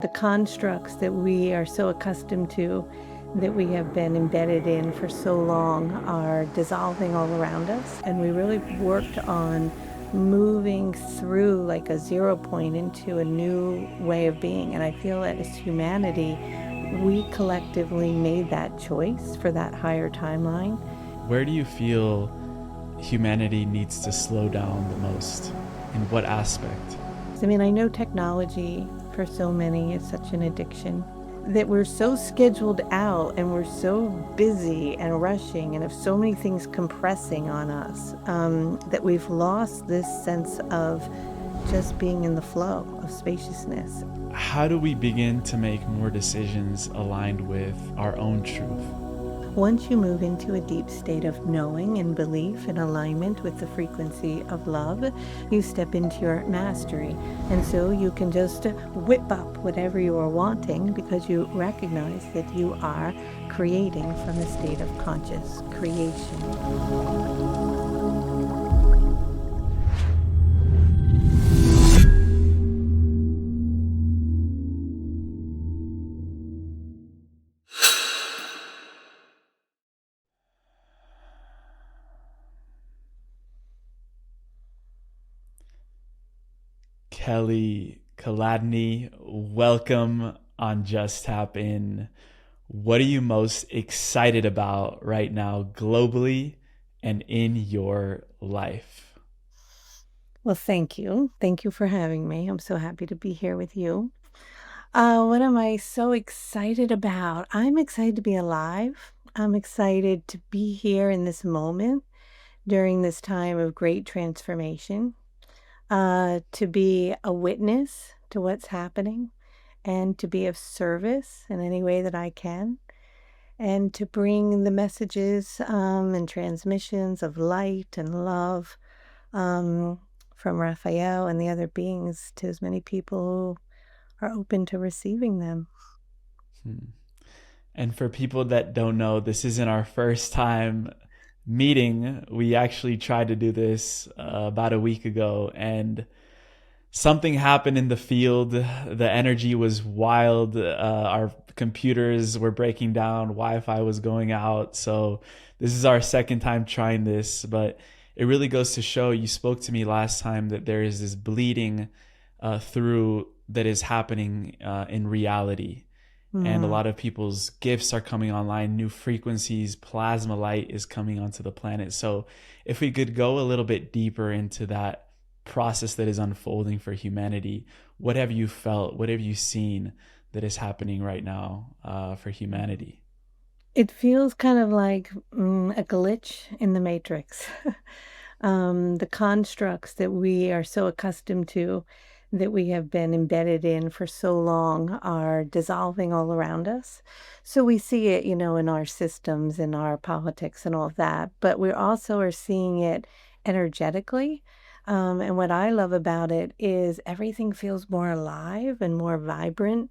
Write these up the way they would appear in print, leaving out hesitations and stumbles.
The constructs that we are so accustomed to, that we have been embedded in for so long, are dissolving all around us. And we really worked on moving through like a 0 point into a new way of being. And I feel that as humanity, we collectively made that choice for that higher timeline. Where do you feel humanity needs to slow down the most? In what aspect? I mean, I know technology for so many is such an addiction, that we're so scheduled out and we're so busy and rushing and have so many things compressing on us, that we've lost this sense of just being in the flow of spaciousness. How do we begin to make more decisions aligned with our own truth? Once you move into a deep state of knowing and belief in alignment with the frequency of love, you step into your mastery. And so you can just whip up whatever you are wanting, because you recognize that you are creating from a state of conscious creation. Kolodney, welcome on Just Tap In. What are you most excited about right now, globally and in your life? Well, thank you. Thank you for having me. I'm so happy to be here with you. What am I so excited about? I'm excited to be alive. I'm excited to be here in this moment during this time of great transformation, to be a witness to what's happening and to be of service in any way that I can, and to bring the messages and transmissions of light and love from Raphael and the other beings to as many people who are open to receiving them. And for people that don't know, this isn't our first time meeting. We actually tried to do this about a week ago, and something happened in the field. The energy was wild. Our computers were breaking down. Wi-Fi was going out. So this is our second time trying this, but it really goes to show, you spoke to me last time, that there is this bleeding through that is happening in reality. And a lot of people's gifts are coming online, new frequencies, plasma light is coming onto the planet. So if we could go a little bit deeper into that process that is unfolding for humanity, what have you felt? What have you seen that is happening right now for humanity? It feels kind of like a glitch in the matrix. The constructs that we are so accustomed to, that we have been embedded in for so long, are dissolving all around us. So we see it, in our systems, in our politics and all of that, but we also are seeing it energetically. And what I love about it is everything feels more alive and more vibrant.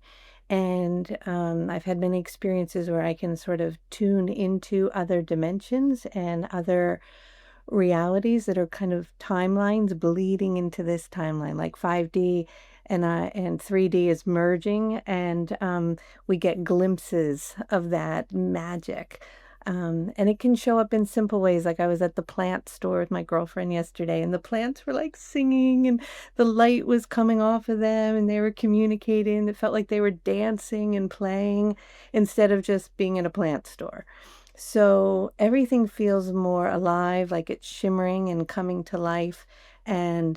And I've had many experiences where I can sort of tune into other dimensions and other realities that are kind of timelines bleeding into this timeline, like 5D and 3D is merging, and we get glimpses of that magic. And it can show up in simple ways. Like, I was at the plant store with my girlfriend yesterday, and the plants were like singing, and the light was coming off of them, and they were communicating. It felt like they were dancing and playing instead of just being in a plant store. So everything feels more alive, like it's shimmering and coming to life. And,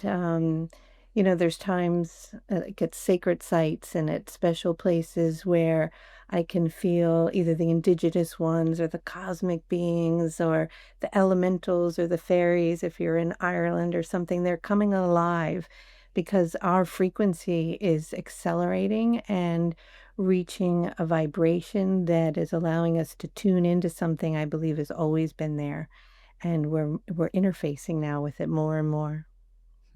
there's times like at sacred sites and at special places where I can feel either the indigenous ones or the cosmic beings or the elementals or the fairies. If you're in Ireland or something, they're coming alive because our frequency is accelerating and reaching a vibration that is allowing us to tune into something I believe has always been there. And we're interfacing now with it more and more.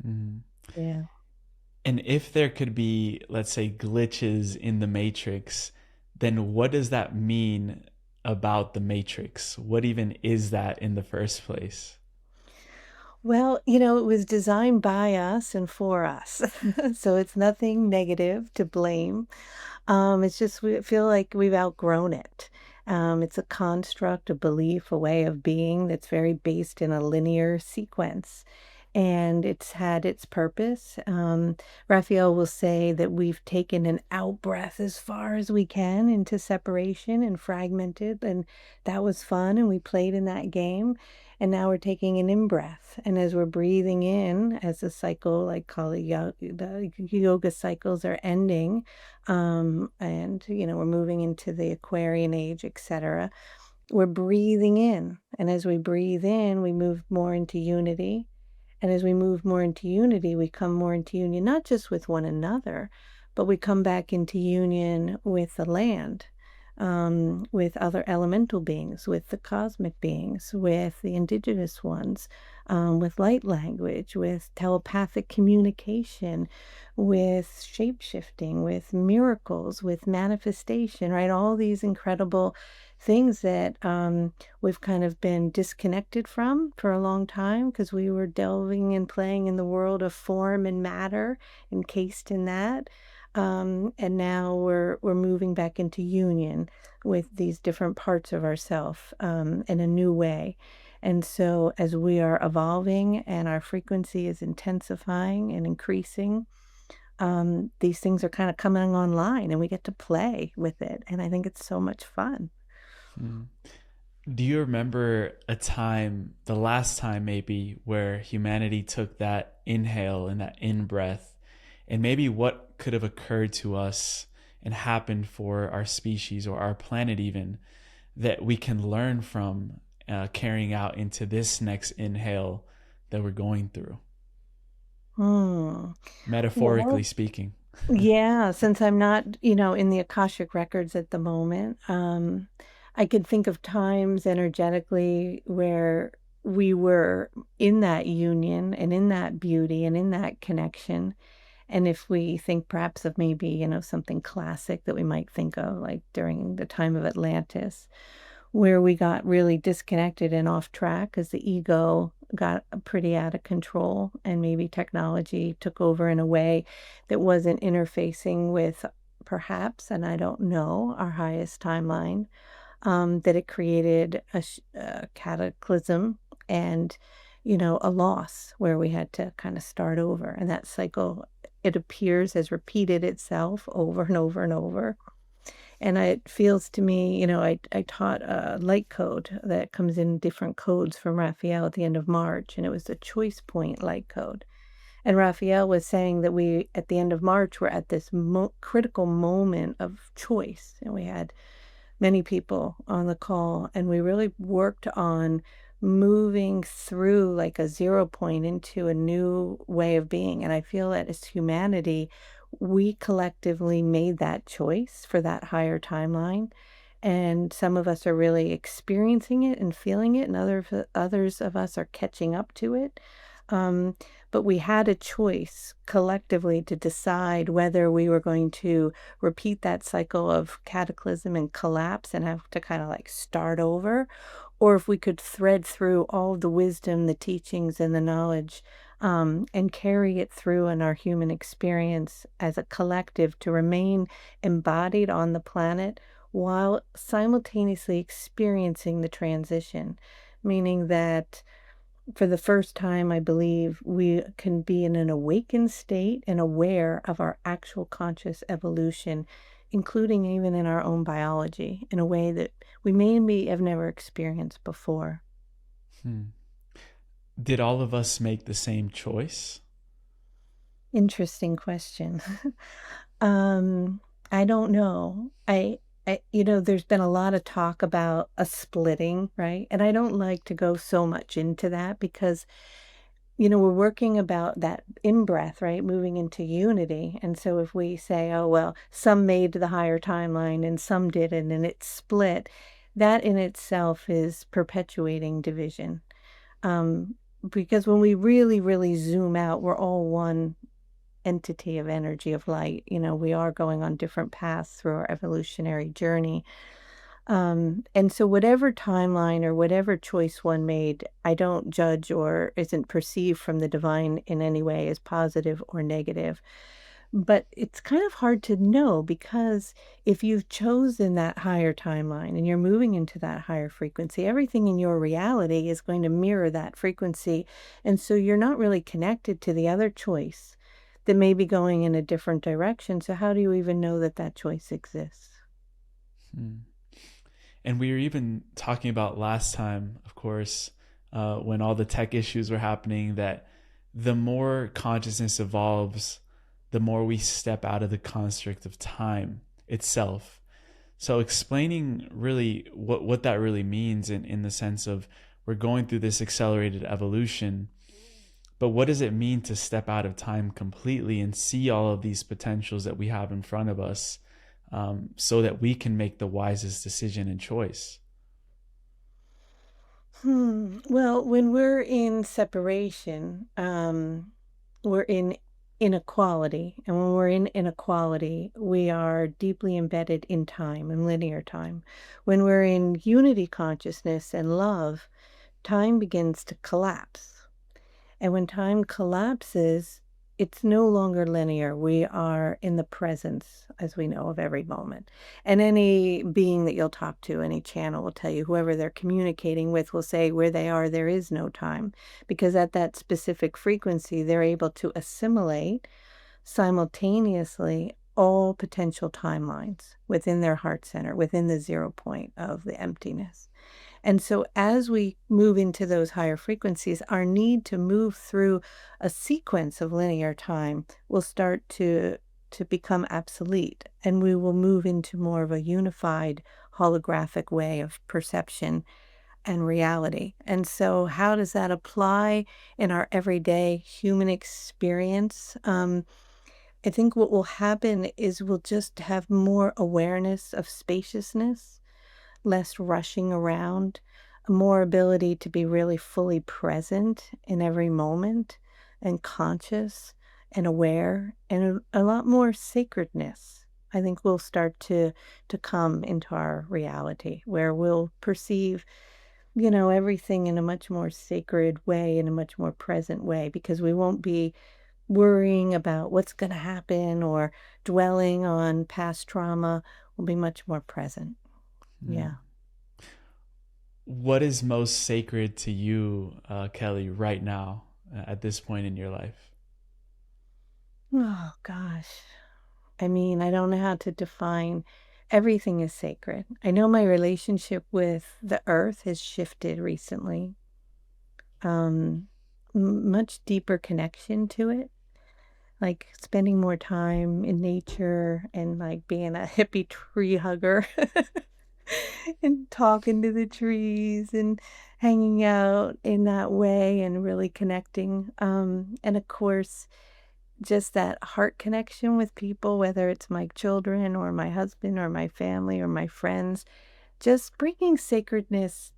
Mm. Yeah. And if there could be, let's say, glitches in the matrix, then what does that mean about the matrix? What even is that in the first place? Well, it was designed by us and for us. So it's nothing negative to blame. It's just we feel like we've outgrown it. It's a construct, a belief, a way of being that's very based in a linear sequence. And it's had its purpose. Raphael will say that we've taken an out breath as far as we can into separation and fragmented, and that was fun, and we played in that game. And now we're taking an in breath. And as we're breathing in, as the cycle, like Kali Yuga, the yoga cycles are ending, and we're moving into the Aquarian age, etc. We're breathing in, and as we breathe in, we move more into unity, and as we move more into unity, we come more into union, not just with one another, but we come back into union with the land, with other elemental beings, with the cosmic beings, with the indigenous ones, with light language, with telepathic communication, with shape shifting, with miracles, with manifestation, right? All these incredible things that we've kind of been disconnected from for a long time because we were delving and playing in the world of form and matter, encased in that. And now we're moving back into union with these different parts of ourself in a new way. And so as we are evolving and our frequency is intensifying and increasing, these things are kind of coming online and we get to play with it. And I think it's so much fun. Hmm. Do you remember a time, the last time maybe, where humanity took that inhale and that in breath, and maybe what could have occurred to us and happened for our species or our planet even that we can learn from carrying out into this next inhale that we're going through, Hmm. metaphorically Well, speaking? yeah, since I'm not, in the Akashic records at the moment, I could think of times energetically where we were in that union and in that beauty and in that connection. And if we think perhaps of maybe, something classic that we might think of, like during the time of Atlantis, where we got really disconnected and off track because the ego got pretty out of control and maybe technology took over in a way that wasn't interfacing with perhaps, and I don't know, our highest timeline, that it created a cataclysm and, a loss where we had to kind of start over. And that cycle, it appears, has repeated itself over and over and over. And it feels to me, I taught a light code that comes in different codes from Raphael at the end of March, and it was the choice point light code. And Raphael was saying that we, at the end of March, were at this critical moment of choice. And we had many people on the call, and we really worked on moving through like a zero point into a new way of being. And I feel that as humanity, we collectively made that choice for that higher timeline. And some of us are really experiencing it and feeling it, and others of us are catching up to it. Um, but we had a choice collectively to decide whether we were going to repeat that cycle of cataclysm and collapse and have to kind of like start over, or if we could thread through all the wisdom, the teachings, and the knowledge, and carry it through in our human experience as a collective to remain embodied on the planet while simultaneously experiencing the transition, meaning that for the first time, I believe we can be in an awakened state and aware of our actual conscious evolution, including even in our own biology, in a way that we maybe have never experienced before. Hmm. Did all of us make the same choice? Interesting question. um, I don't know. There's been a lot of talk about a splitting, right? And I don't like to go so much into that because we're working about that in breath, right? Moving into unity. And so if we say, oh, well, some made the higher timeline and some didn't, and it's split, that in itself is perpetuating division. Um, because when we really, really zoom out, we're all one entity of energy of light. We are going on different paths through our evolutionary journey. And so whatever timeline or whatever choice one made, I don't judge or isn't perceived from the divine in any way as positive or negative. But it's kind of hard to know because if you've chosen that higher timeline and you're moving into that higher frequency, everything in your reality is going to mirror that frequency. And so you're not really connected to the other choice that may be going in a different direction. So how do you even know that that choice exists? Hmm. And we were even talking about last time, of course, when all the tech issues were happening, that the more consciousness evolves, the more we step out of the construct of time itself. So explaining really what that really means in the sense of we're going through this accelerated evolution, but what does it mean to step out of time completely and see all of these potentials that we have in front of us, so that we can make the wisest decision and choice? Well, when we're in separation, we're in inequality. And when we're in inequality, we are deeply embedded in time and linear time. When we're in unity consciousness and love, time begins to collapse. And when time collapses, it's no longer linear. We are in the presence, as we know, of every moment. And any being that you'll talk to, any channel will tell you, whoever they're communicating with will say where they are, there is no time. Because at that specific frequency, they're able to assimilate simultaneously all potential timelines within their heart center, within the 0 point of the emptiness. And so as we move into those higher frequencies, our need to move through a sequence of linear time will start to become obsolete, and we will move into more of a unified holographic way of perception and reality. And so how does that apply in our everyday human experience? I think what will happen is we'll just have more awareness of spaciousness, less rushing around, more ability to be really fully present in every moment and conscious and aware, and a lot more sacredness. I think will start to come into our reality where we'll perceive, everything in a much more sacred way, in a much more present way, because we won't be worrying about what's going to happen or dwelling on past trauma. We'll be much more present. Hmm. Yeah. What is most sacred to you, Kelly, right now, at this point in your life? Oh gosh. I mean, I don't know how to define everything is sacred. I know my relationship with the earth has shifted recently. Um Much deeper connection to it, like spending more time in nature and like being a hippie tree hugger and talking to the trees and hanging out in that way and really connecting. And of course, just that heart connection with people, whether it's my children or my husband or my family or my friends, just bringing sacredness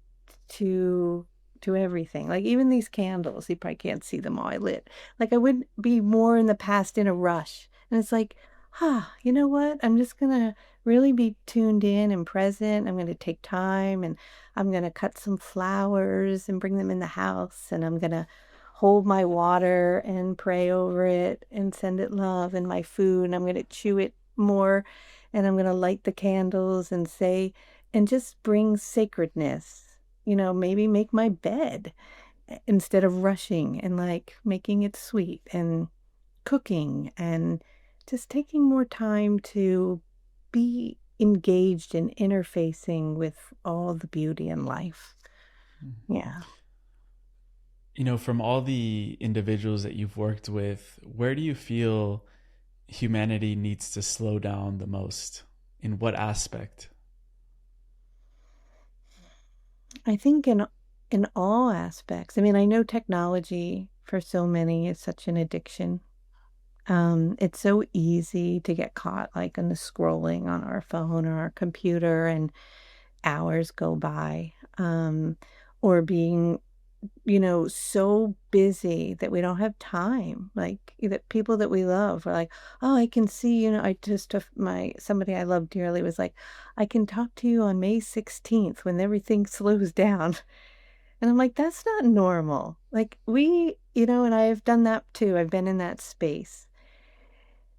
to everything. Like even these candles, you probably can't see them all I lit. Like I would be more in the past in a rush. And it's like, you know what? I'm just gonna really be tuned in and present. I'm gonna take time and I'm gonna cut some flowers and bring them in the house, and I'm gonna hold my water and pray over it and send it love, and my food, and I'm gonna chew it more, and I'm gonna light the candles and say and just bring sacredness. Maybe make my bed instead of rushing and like making it sweet and cooking and just taking more time to be engaged in interfacing with all the beauty in life. Yeah. From all the individuals that you've worked with, where do you feel humanity needs to slow down the most? In what aspect? I think in all aspects. I mean, I know technology for so many is such an addiction. It's so easy to get caught like in the scrolling on our phone or our computer and hours go by. Or being so busy that we don't have time. Like that people that we love are like, oh, I can see, I just, somebody I love dearly was like, I can talk to you on May 16th when everything slows down. And I'm like, that's not normal. Like and I've done that too. I've been in that space.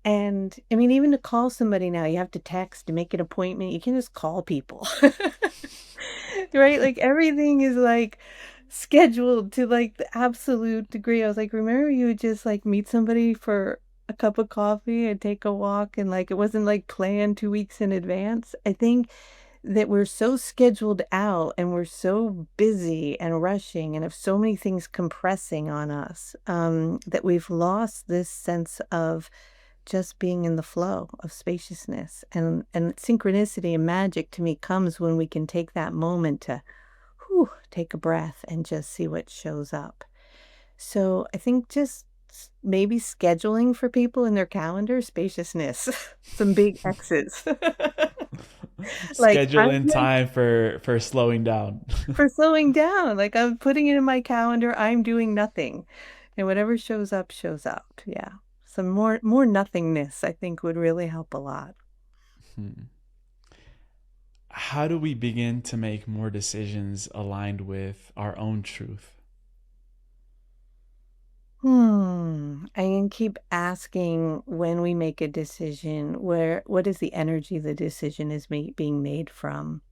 And I mean, even to call somebody now, you have to text to make an appointment. You can just call people. Right? Like everything is like scheduled to like the absolute degree. I was like, remember you would just like meet somebody for a cup of coffee and take a walk and like it wasn't like planned 2 weeks in advance. I think that we're so scheduled out and we're so busy and rushing and have so many things compressing on us that we've lost this sense of just being in the flow of spaciousness and synchronicity and magic to me comes when we can take that moment to take a breath and just see what shows up. So I think just maybe scheduling for people in their calendar, spaciousness, some big X's. Like Schedule I'm in meant time for slowing down. for slowing down. Like I'm putting it in my calendar, I'm doing nothing. And whatever shows up, shows up. Yeah. Some more nothingness, I think, would really help a lot. Hmm. How do we begin to make more decisions aligned with our own truth? I can keep asking when we make a decision, what is the energy the decision is being made from?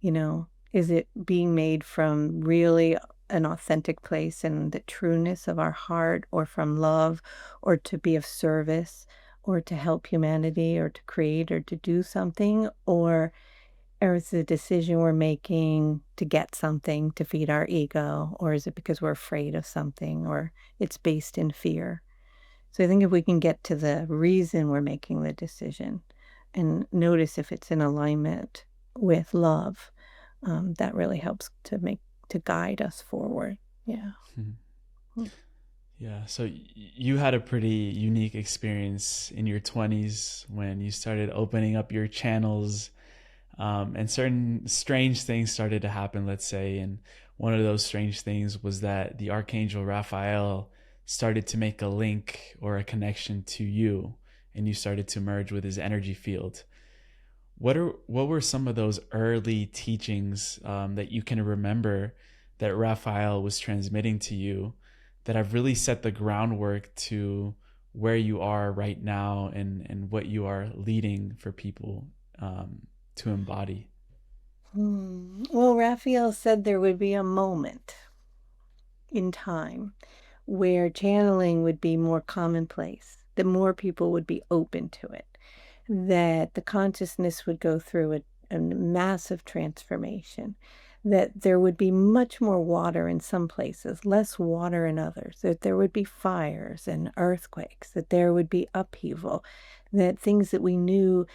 Is it being made from really an authentic place and the trueness of our heart, or from love, or to be of service, or to help humanity, or to create, or to do something? Or is it a decision we're making to get something to feed our ego? Or is it because we're afraid of something, or it's based in fear? So I think if we can get to the reason we're making the decision and notice if it's in alignment with love, that really helps to guide us forward. Yeah. Hmm. Mm. Yeah, so you had a pretty unique experience in your 20s when you started opening up your channels, and certain strange things started to happen, let's say. And one of those strange things was that the Archangel Raphael started to make a link or a connection to you, and you started to merge with his energy field. What were some of those early teachings that you can remember that Raphael was transmitting to you that have really set the groundwork to where you are right now, and what you are leading for people to embody? Well, Raphael said there would be a moment in time where channeling would be more commonplace, that more people would be open to it, that the consciousness would go through a massive transformation, that there would be much more water in some places, less water in others, that there would be fires and earthquakes, that there would be upheaval, that things that we knew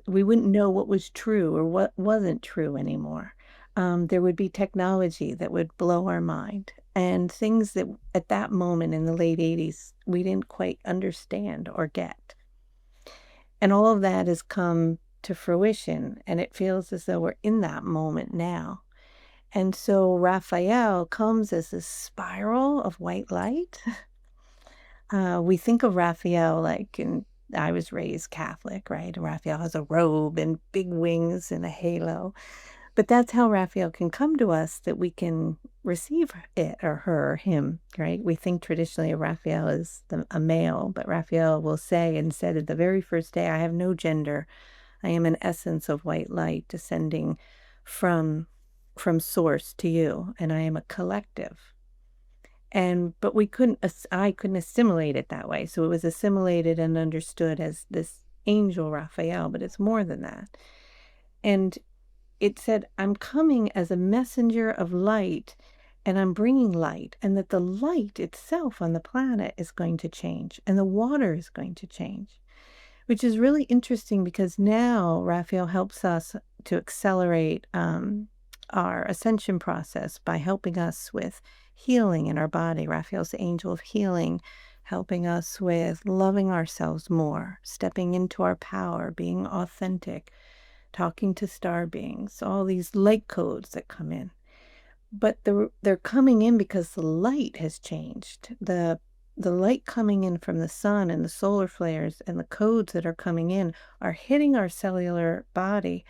we wouldn't know what was true or what wasn't true anymore. There would be technology that would blow our mind, and things that at that moment in the late 80s we didn't quite understand or get. And all of that has come to fruition, and it feels as though we're in that moment now. And so Raphael comes as a spiral of white light. We think of Raphael like, and I was raised Catholic, right? Raphael has a robe and big wings and a halo. But that's how Raphael can come to us, that we can receive it or her or him, right? We think traditionally of Raphael as a male, but Raphael will say and said at the very first day, I have no gender. I am an essence of white light descending from source to you, and I am a collective. But I couldn't assimilate it that way. So it was assimilated and understood as this angel Raphael, but it's more than that. And it said, I'm coming as a messenger of light, and I'm bringing light, and that the light itself on the planet is going to change, and the water is going to change, which is really interesting because now Raphael helps us to accelerate our ascension process by helping us with healing in our body. Raphael's the angel of healing, helping us with loving ourselves more, stepping into our power, being authentic, talking to star beings, all these light codes that come in. but they're coming in because the light has changed. The light coming in from the sun and the solar flares and the codes that are coming in are hitting our cellular body,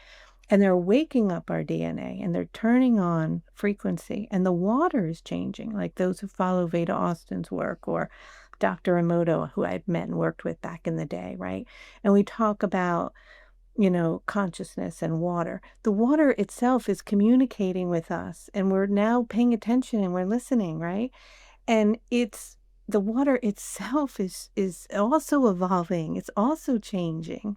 and they're waking up our DNA, and they're turning on frequency, and the water is changing, like those who follow Veda Austin's work, or Dr. Emoto, who I'd met and worked with back in the day, right? And we talk about, consciousness and water. The water itself is communicating with us, and we're now paying attention and we're listening, right? And it's the water itself is also evolving. It's also changing.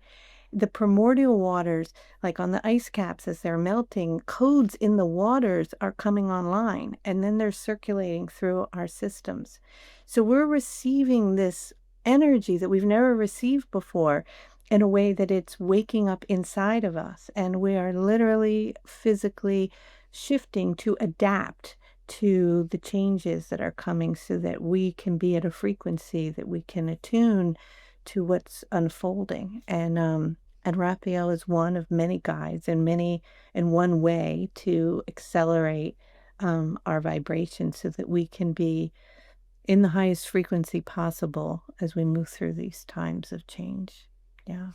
The primordial waters, like on the ice caps as they're melting, codes in the waters are coming online, and then they're circulating through our systems. So we're receiving this energy that we've never received before in a way that it's waking up inside of us. And we are literally physically shifting to adapt to the changes that are coming so that we can be at a frequency that we can attune to what's unfolding. And Raphael is one of many guides and many in one way to accelerate our vibration so that we can be in the highest frequency possible as we move through these times of change. Yeah.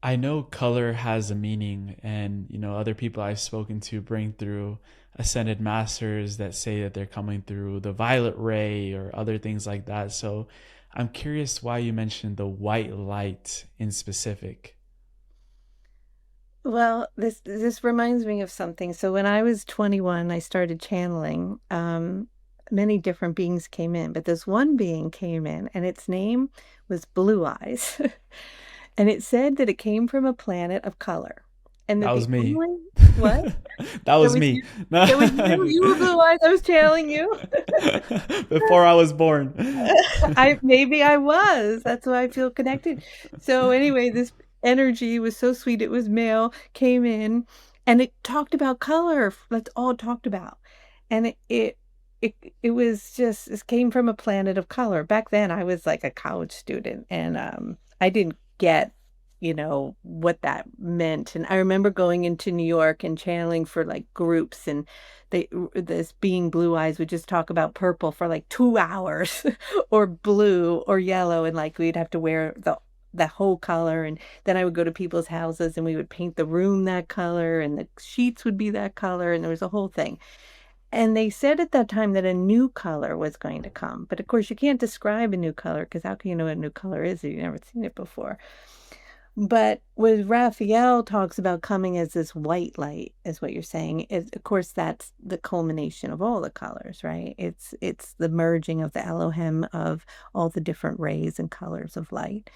I know color has a meaning, and other people I've spoken to bring through ascended masters that say that they're coming through the violet ray or other things like that. So I'm curious why you mentioned the white light in specific. Well, this reminds me of something. So when I was 21, I started channeling. Many different beings came in, but this one being came in, and its name was Blue Eyes. And it said that it came from a planet of color. And That that was the me. only what? That That was was me. you. That was you. You were Blue Eyes. I was channeling you. Before I was born. Maybe I was. That's why I feel connected. So anyway, this energy was so sweet. It was male, came in, and it talked about color. That's all it talked about. And it it was just, it came from a planet of color. Back then I was like a college student, and I didn't get what that meant. And I remember going into New York and channeling for like groups, and this being Blue Eyes would just talk about purple for like 2 hours or blue or yellow, and like we'd have to wear the whole color. And then I would go to people's houses and we would paint the room that color, and the sheets would be that color, and there was a whole thing. And they said at that time that a new color was going to come, but of course you can't describe a new color, because how can you know what a new color is if you've never seen it before? But with Raphael talks about coming as this white light, is what you're saying. Of course, that's the culmination of all the colors, right? It's the merging of the Elohim of all the different rays and colors of light.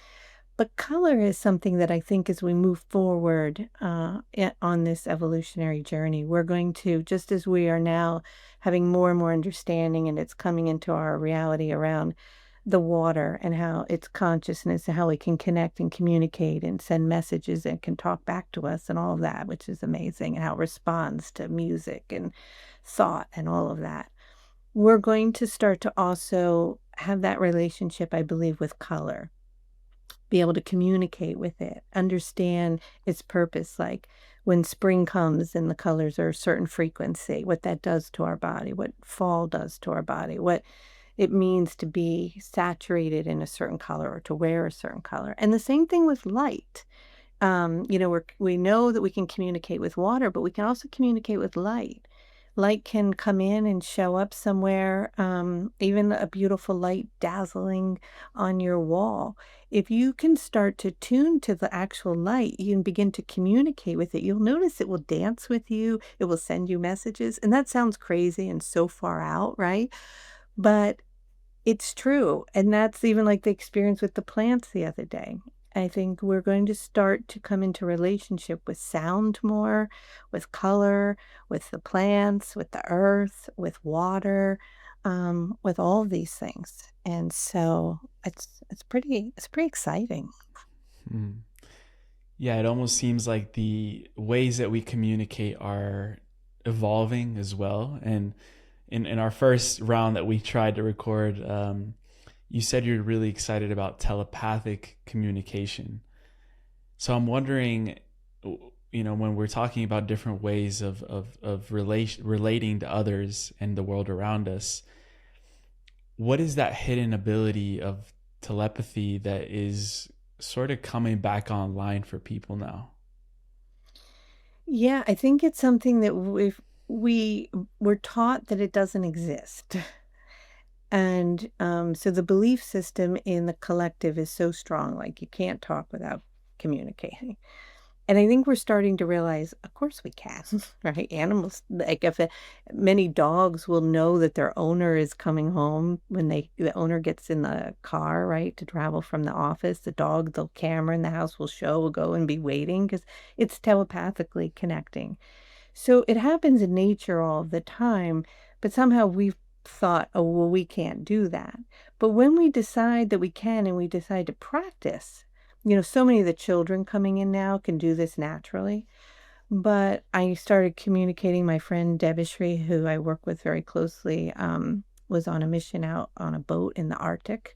But color is something that I think as we move forward on this evolutionary journey, we're going to, just as we are now having more and more understanding, and it's coming into our reality around the water and how it's consciousness and how we can connect and communicate and send messages and can talk back to us and all of that, which is amazing, and how it responds to music and thought and all of that. We're going to start to also have that relationship, I believe, with color, be able to communicate with it, understand its purpose, like when spring comes and the colors are a certain frequency, what that does to our body, what fall does to our body, what it means to be saturated in a certain color or to wear a certain color. And the same thing with light. We know that we can communicate with water, but we can also communicate with light. Light can come in and show up somewhere, even a beautiful light dazzling on your wall. If you can start to tune to the actual light, you can begin to communicate with it. You'll notice it will dance with you, it will send you messages. And that sounds crazy and so far out, right? But it's true. And that's even like the experience with the plants the other day. I think we're going to start to come into relationship with sound more, with color, with the plants, with the earth, with water, with all these things. And so it's pretty exciting. Hmm. Yeah, it almost seems like the ways that we communicate are evolving as well. And in our first round that we tried to record, you said you're really excited about telepathic communication. So I'm wondering, when we're talking about different ways of relating to others and the world around us, what is that hidden ability of telepathy that is sort of coming back online for people now? Yeah, I think it's something that we're taught that it doesn't exist. And so the belief system in the collective is so strong, like you can't talk without communicating. And I think we're starting to realize, of course we can, right? Animals, like many dogs will know that their owner is coming home when the owner gets in the car, right, to travel from the office. The camera in the house will go and be waiting because it's telepathically connecting. So it happens in nature all the time, but somehow we've thought, oh, well, we can't do that. But when we decide that we can and we decide to practice, so many of the children coming in now can do this naturally. But I started communicating. My friend Debishri, who I work with very closely, was on a mission out on a boat in the Arctic.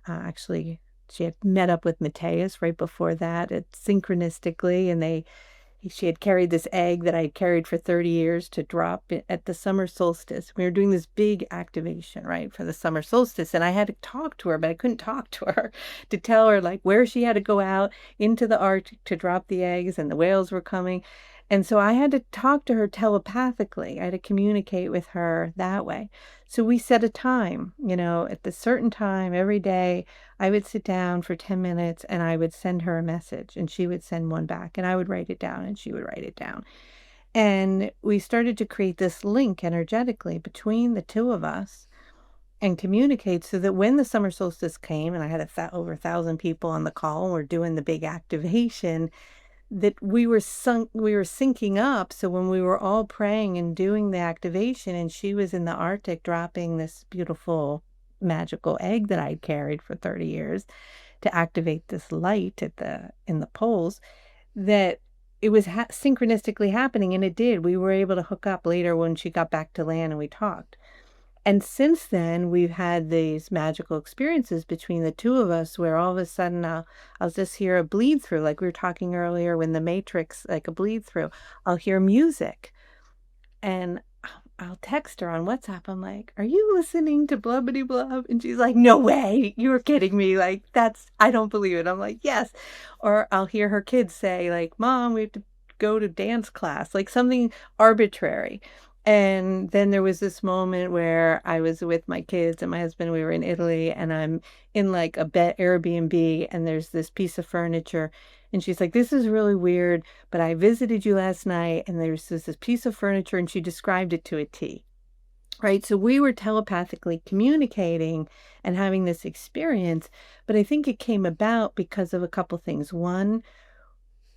Actually, she had met up with Mateus right before that, synchronistically, and she had carried this egg that I had carried for 30 years to drop at the summer solstice. We were doing this big activation, right, for the summer solstice. And I had to talk to her, but I couldn't talk to her to tell her like where she had to go out into the Arctic to drop the eggs, and the whales were coming. And so I had to talk to her telepathically. I had to communicate with her that way. So we set a time, at the certain time every day. I would sit down for 10 minutes and I would send her a message, and she would send one back, and I would write it down and she would write it down. And we started to create this link energetically between the two of us and communicate, so that when the summer solstice came and I had over 1,000 people on the call and we're doing the big activation, that we were syncing up. So when we were all praying and doing the activation, and she was in the Arctic dropping this beautiful magical egg that I'd carried for 30 years to activate this light in the poles, that it was synchronistically happening, and it did. We were able to hook up later when she got back to land and we talked. And since then, we've had these magical experiences between the two of us where all of a sudden I'll just hear a bleed through, like we were talking earlier when the Matrix, like a bleed through. I'll hear music, and I'll text her on WhatsApp. I'm like, "Are you listening to blubbity blub?" And she's like, "No way, you're kidding me. Like, I don't believe it." I'm like, "Yes." Or I'll hear her kids say like, "Mom, we have to go to dance class," like something arbitrary. And then there was this moment where I was with my kids and my husband. We were in Italy, and I'm in like a bed Airbnb, and there's this piece of furniture, and she's like, "This is really weird, but I visited you last night, and there's this piece of furniture," and she described it to a T. Right. So we were telepathically communicating and having this experience, but I think it came about because of a couple things. One,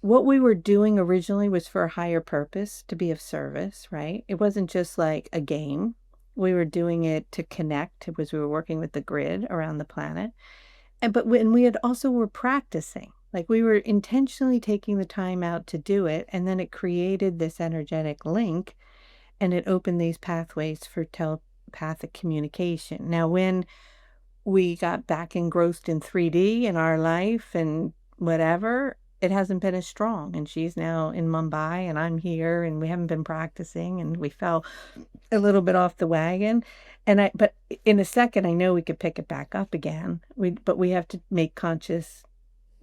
what we were doing originally was for a higher purpose, to be of service, right? It wasn't just like a game. We were doing it to connect. It was we were working with the grid around the planet. But when we had also were practicing, like we were intentionally taking the time out to do it, and then it created this energetic link, and it opened these pathways for telepathic communication. Now, when we got back engrossed in 3D in our life and whatever, it hasn't been as strong. And she's now in Mumbai and I'm here, and we haven't been practicing, and we fell a little bit off the wagon. But in a second, I know we could pick it back up again. But we have to make conscious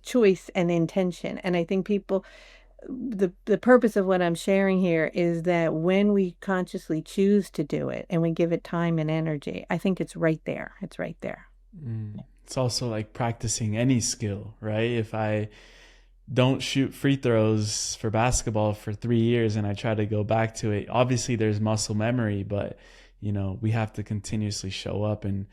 choice and intention. And I think the purpose of what I'm sharing here is that when we consciously choose to do it and we give it time and energy, I think it's right there. It's right there. It's also like practicing any skill, right? If I don't shoot free throws for basketball for 3 years and I try to go back to it, obviously there's muscle memory, but we have to continuously show up and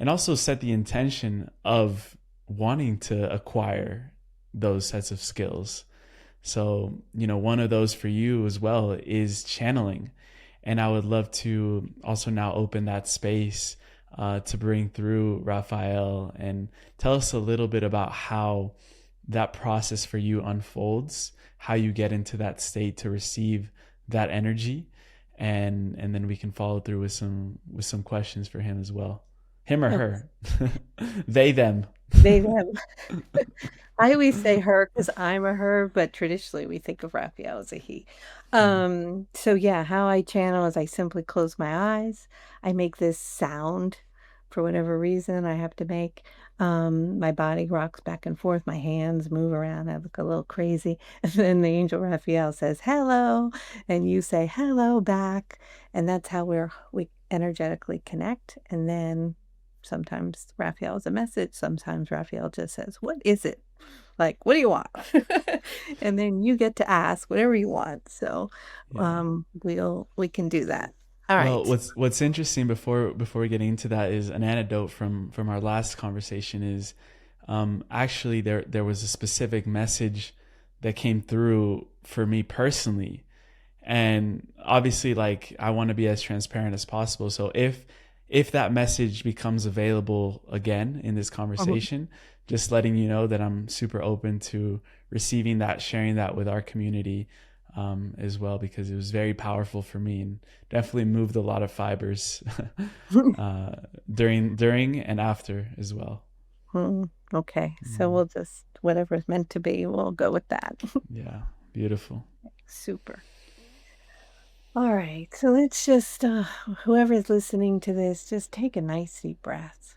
also set the intention of wanting to acquire those sets of skills. So, one of those for you as well is channeling. And I would love to also now open that space to bring through Raphael and tell us a little bit about how that process for you unfolds, how you get into that state to receive that energy. And then we can follow through with some questions for him as well. Him or Okay. her? They, them. They, them. I always say her because I'm a her, but traditionally we think of Raphael as a he. Mm. So yeah, how I channel is I simply close my eyes. I make this sound for whatever reason I have to make. My body rocks back and forth, my hands move around, I look a little crazy. And then the angel Raphael says, hello, and you say hello back. And that's how we energetically connect. And then sometimes Raphael is a message, sometimes Raphael just says, what is it? Like, what do you want? And then you get to ask whatever you want. So Yeah. we can do that. All Well, right. what's interesting before we get into that is an anecdote from our last conversation is actually there was a specific message that came through for me personally. And obviously, like, I want to be as transparent as possible. So if that message becomes available again in this Mhm. conversation, just letting you know that I'm super open to receiving that, sharing that with our community as well, because it was very powerful for me and definitely moved a lot of fibers uh, during and after as well. Okay. So Mm, we'll just, whatever's meant to be, we'll go with that. yeah, beautiful. Super. All right. So let's just, whoever's listening to this, just take a nice deep breath.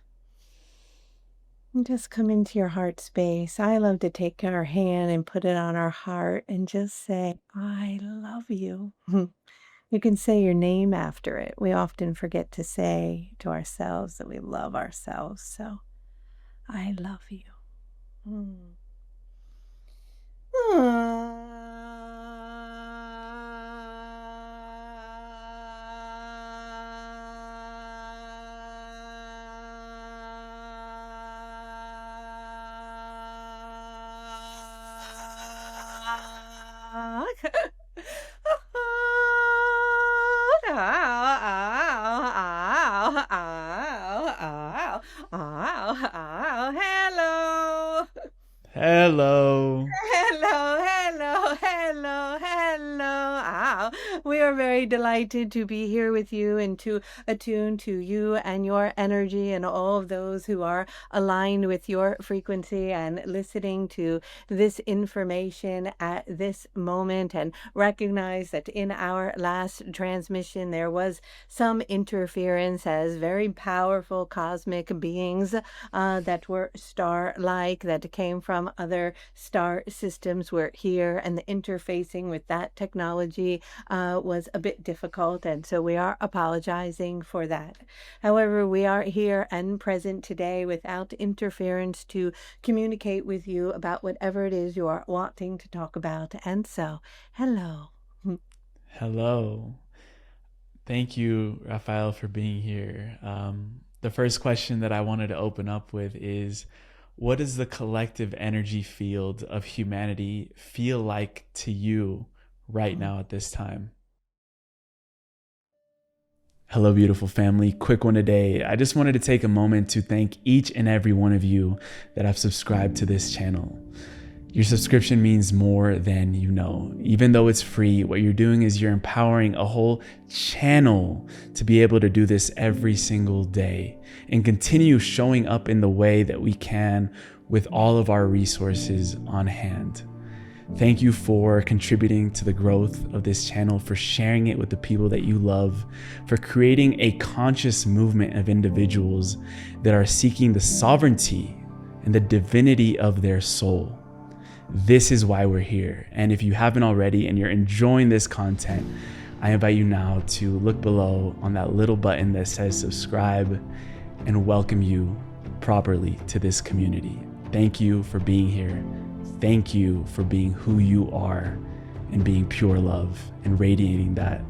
And just come into your heart space. I love to take our hand and put it on our heart and just say, I love you. You can say your name after it. We often forget to say to ourselves that we love ourselves. So, I love you. Mm. Hello. Hello. Hello, hello, hello, hello. Ow. We are very delighted to be here with you and to attune to you and your energy and all of those who are aligned with your frequency and listening to this information at this moment. And recognize that in our last transmission, there was some interference as very powerful cosmic beings that were star-like, that came from other star systems were here, and the interfacing with that technology was a bit difficult, and so we are apologizing for that. However, we are here and present today without interference to communicate with you about whatever it is you are wanting to talk about. And so, hello. Hello. Thank you, Raphael, for being here. The first question that I wanted to open up with is, what does the collective energy field of humanity feel like to you right now at this time? Hello, beautiful family. Quick one today. I just wanted to take a moment to thank each and every one of you that have subscribed to this channel. Your subscription means more than you know. Even though it's free, what you're doing is you're empowering a whole channel to be able to do this every single day and continue showing up in the way that we can with all of our resources on hand. Thank you for contributing to the growth of this channel, for sharing it with the people that you love, for creating a conscious movement of individuals that are seeking the sovereignty and the divinity of their soul. This is why we're here. And if you haven't already and you're enjoying this content, I invite you now to look below on that little button that says subscribe and welcome you properly to this community. Thank you for being here. Thank you for being who you are and being pure love and radiating that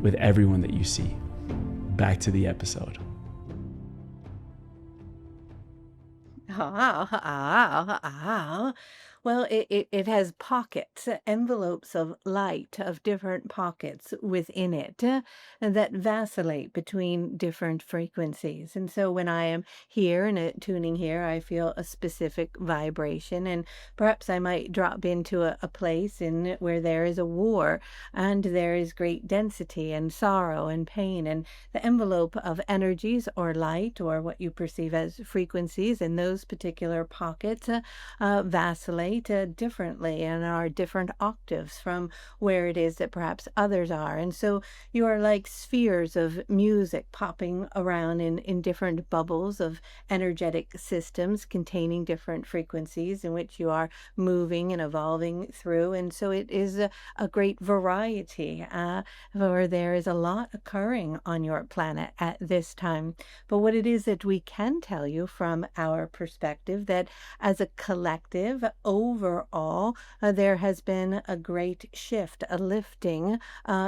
with everyone that you see. Back to the episode. Oh, oh, oh, oh. Well, it has pockets, envelopes of light, of different pockets within it that vacillate between different frequencies. And so when I am here and tuning here, I feel a specific vibration. And perhaps I might drop into a place in where there is a war and there is great density and sorrow and pain. And the envelope of energies or light or what you perceive as frequencies in those particular pockets vacillate differently and are different octaves from where it is that perhaps others are. And so you are like spheres of music popping around in different bubbles of energetic systems containing different frequencies in which you are moving and evolving through. And so it is a great variety, for there is a lot occurring on your planet at this time. But what it is that we can tell you from our perspective, that as a collective overall, there has been a great shift, a lifting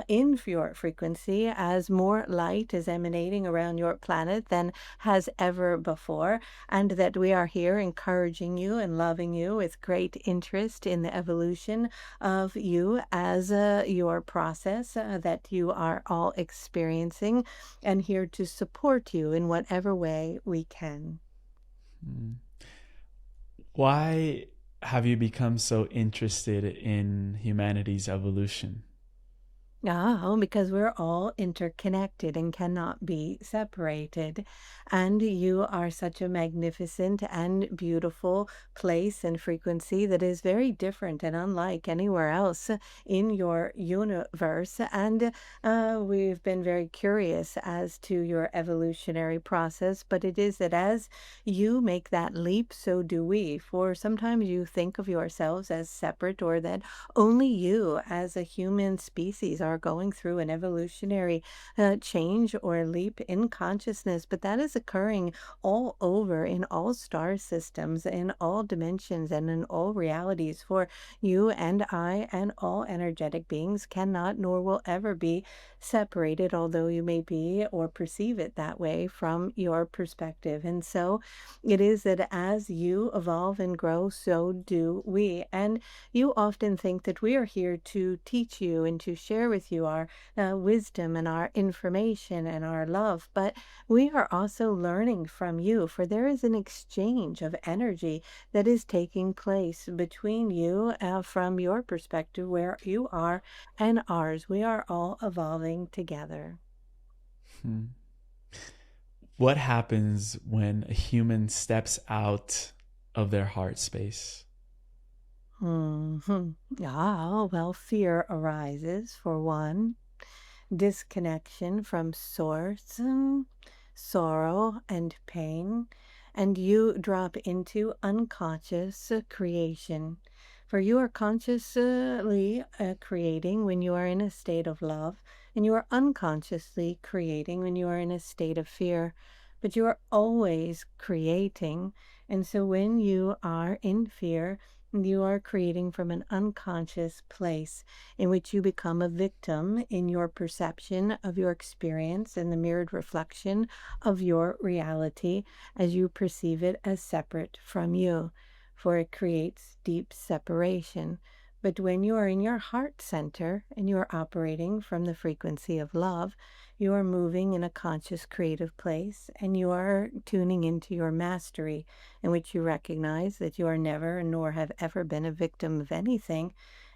in your frequency as more light is emanating around your planet than has ever before, and that we are here encouraging you and loving you with great interest in the evolution of you as your process that you are all experiencing, and here to support you in whatever way we can. Mm. Why have you become so interested in humanity's evolution? Oh, because we're all interconnected and cannot be separated. And you are such a magnificent and beautiful place and frequency that is very different and unlike anywhere else in your universe. And we've been very curious as to your evolutionary process. But it is that as you make that leap, so do we. For sometimes you think of yourselves as separate, or that only you as a human species are going through an evolutionary change or leap in consciousness, but that is occurring all over in all star systems, in all dimensions, and in all realities. For you and I and all energetic beings cannot nor will ever be separated, although you may be or perceive it that way from your perspective. And so it is that as you evolve and grow, so do we. And you often think that we are here to teach you and to share with you our wisdom and our information and our love, but we are also learning from you, for there is an exchange of energy that is taking place between you from your perspective, where you are, and ours. We are all evolving together. Hmm. What happens when a human steps out of their heart space? Ah, well, fear arises for one, disconnection from source, sorrow and pain, and you drop into unconscious creation. For you are consciously creating when you are in a state of love, and you are unconsciously creating when you are in a state of fear. But you are always creating, and so when you are in fear, you are creating from an unconscious place in which you become a victim in your perception of your experience and the mirrored reflection of your reality as you perceive it as separate from you, for it creates deep separation. But when you are in your heart center and you are operating from the frequency of love, you are moving in a conscious creative place, and you are tuning into your mastery, in which you recognize that you are never nor have ever been a victim of anything,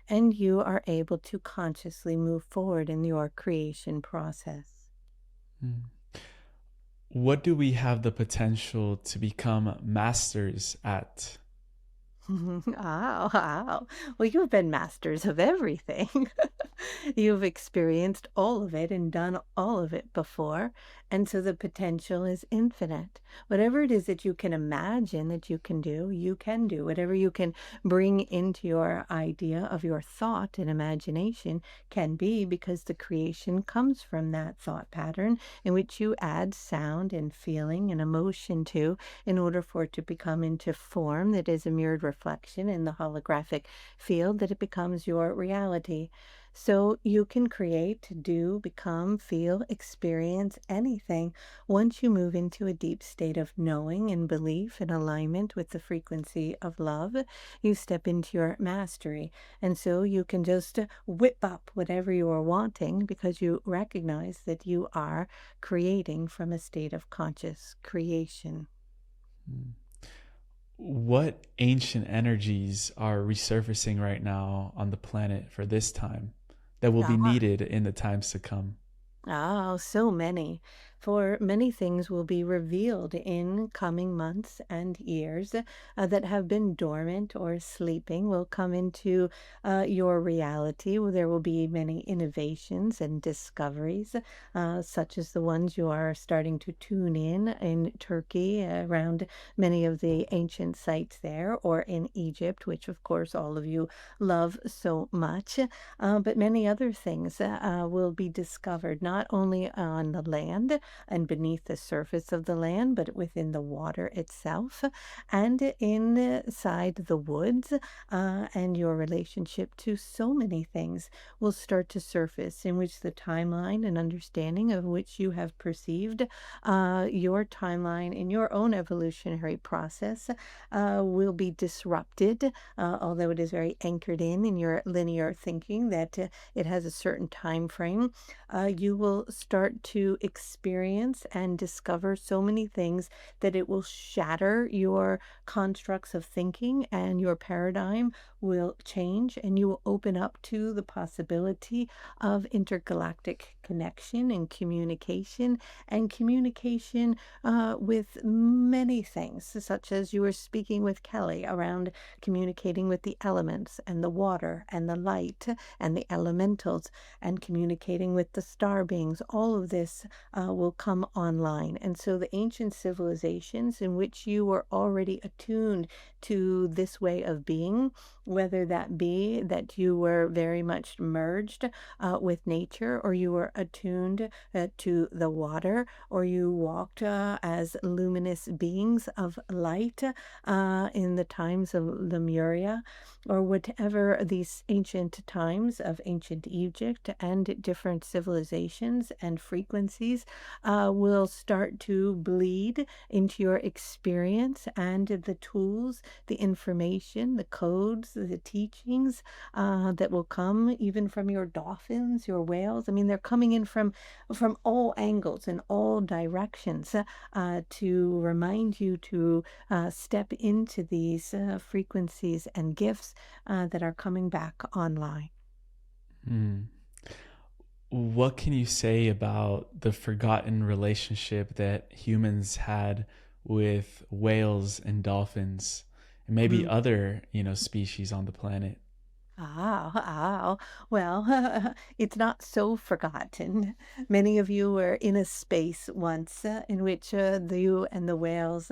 and you are able to consciously move forward in your creation process. Hmm. What do we have the potential to become masters at? Wow, wow. Well, you've been masters of everything. You've experienced all of it and done all of it before. And so the potential is infinite. Whatever it is that you can imagine that you can do, you can do. Whatever you can bring into your idea of your thought and imagination can be, because the creation comes from that thought pattern in which you add sound and feeling and emotion to, in order for it to become into form that is a mirrored reflection in the holographic field, that it becomes your reality. So you can create, do, become, feel, experience anything once you move into a deep state of knowing and belief in alignment with the frequency of love. You step into your mastery. And so you can just whip up whatever you are wanting because you recognize that you are creating from a state of conscious creation. Mm. What ancient energies are resurfacing right now on the planet for this time that will be Ah. needed in the times to come? Oh, so many. For many things will be revealed in coming months and years that have been dormant or sleeping will come into your reality. There will be many innovations and discoveries, such as the ones you are starting to tune in Turkey around many of the ancient sites there, or in Egypt, which of course all of you love so much. But many other things will be discovered not only on the land and beneath the surface of the land, but within the water itself and inside the woods. And your relationship to so many things will start to surface, in which the timeline and understanding of which you have perceived your timeline in your own evolutionary process will be disrupted, although it is very anchored in your linear thinking that it has a certain time frame. You will start to experience and discover so many things that it will shatter your constructs of thinking, and your paradigm will change, and you will open up to the possibility of intergalactic connection and communication with many things, such as you were speaking with Kelly around communicating with the elements and the water and the light and the elementals, and communicating with the star beings. All of this will come online. And so the ancient civilizations in which you were already attuned to this way of being, whether that be that you were very much merged with nature, or you were attuned to the water, or you walked as luminous beings of light in the times of Lemuria, or whatever these ancient times of ancient Egypt and different civilizations and frequencies will start to bleed into your experience, and the tools, the information, the codes, the teachings that will come even from your dolphins, your whales. I mean, they're coming in from all angles and all directions to remind you to step into these frequencies and gifts that are coming back online. Hmm. What can you say about the forgotten relationship that humans had with whales and dolphins and maybe Mm. other, species on the planet? Ah. Well, it's not so forgotten. Many of you were in a space once in which you and the whales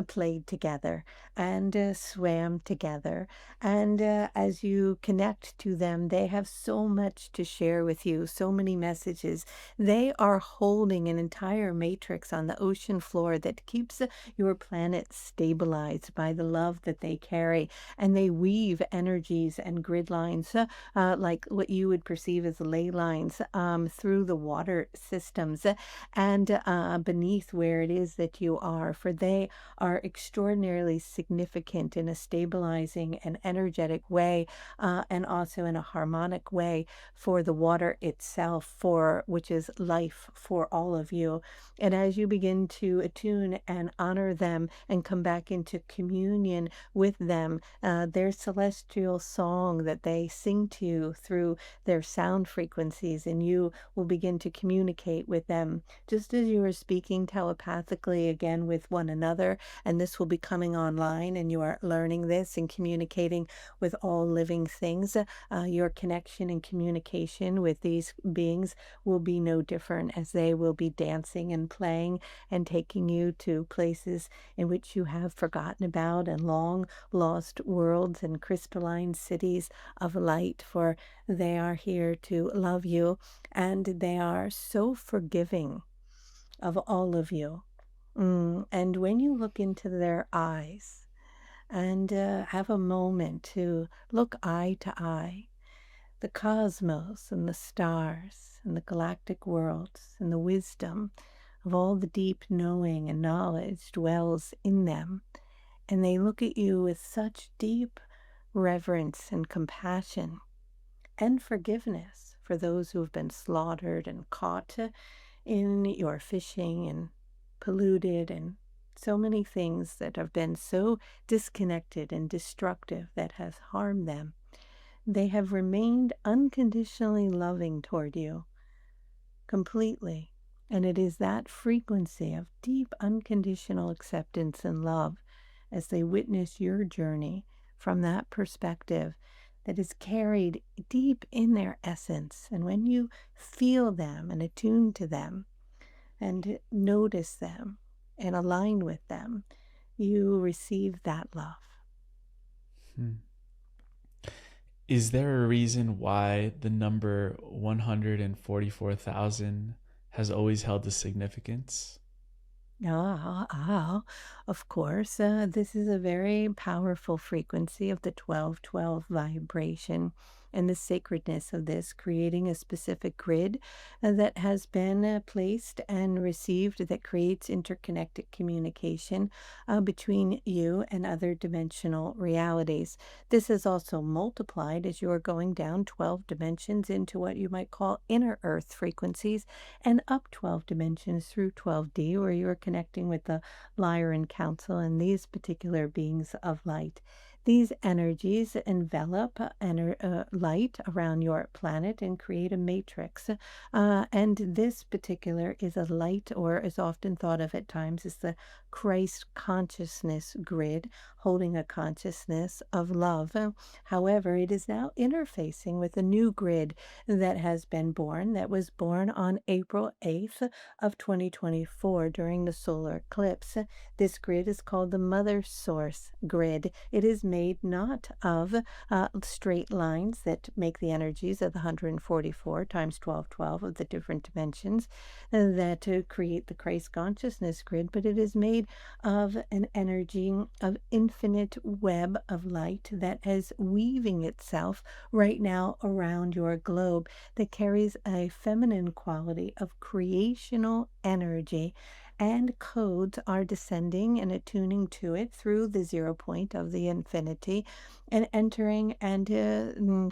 played together and swam together. And as you connect to them, they have so much to share with you, so many messages. They are holding an entire matrix on the ocean floor that keeps your planet stabilized by the love that they carry, and they weave energies and grid lines, like what you would perceive as ley lines, through the water systems and beneath where it is that you are, for they are extraordinarily significant in a stabilizing and energetic way, and also in a harmonic way for the water itself, for which is life for all of you. And as you begin to attune and honor them and come back into communion with them, their celestial song that they sing to you through their sound frequencies, and you will begin to communicate with them just as you are speaking telepathically again with one another. And this will be coming online, and you are learning this and communicating with all living things. Your connection and communication with these beings will be no different, as they will be dancing and playing and taking you to places in which you have forgotten about and long lost worlds and crystalline cities of light, for they are here to love you, and they are so forgiving of all of you. And when you look into their eyes and have a moment to look eye to eye, The cosmos and the stars and the galactic worlds and the wisdom of all the deep knowing and knowledge dwells in them. And they look at you with such deep reverence and compassion and forgiveness for those who have been slaughtered and caught in your fishing and polluted and so many things that have been so disconnected and destructive that has harmed them. They have remained unconditionally loving toward you completely. And it is that frequency of deep unconditional acceptance and love as they witness your journey from that perspective that is carried deep in their essence. And when you feel them and attune to them and notice them and align with them, you receive that love. Hmm. Is there a reason why the number 144,000 has always held a significance? Of course. This is a very powerful frequency of the 1212 vibration and the sacredness of this, creating a specific grid that has been placed and received that creates interconnected communication between you and other dimensional realities. This is also multiplied as you are going down 12 dimensions into what you might call inner earth frequencies and up 12 dimensions through 12D, where you are connecting with the Lyran Council and these particular beings of light. These energies envelop light around your planet and create a matrix. And this particular is a light, or is often thought of at times as the Christ consciousness grid, holding a consciousness of love. However, it is now interfacing with a new grid that has been born, that was born on April 8th of 2024 during the solar eclipse. This grid is called the Mother Source grid. It is made not of straight lines that make the energies of the 144 times 1212 of the different dimensions that create the Christ consciousness grid, but it is made of an energy of infinite web of light that is weaving itself right now around your globe, that carries a feminine quality of creational energy, and codes are descending and attuning to it through the 0 point of the infinity and entering and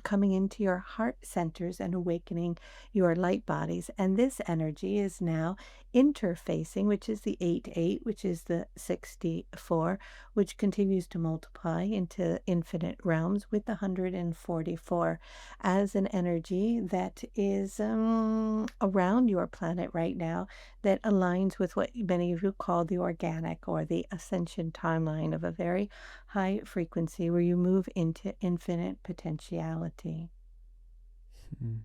coming into your heart centers and awakening your light bodies. And this energy is now interfacing, which is the 8-8, which is the 64, which continues to multiply into infinite realms with the 144 as an energy that is around your planet right now, that aligns with what many of you call the organic or the ascension timeline of a very high frequency where you move into infinite potentiality. Hmm.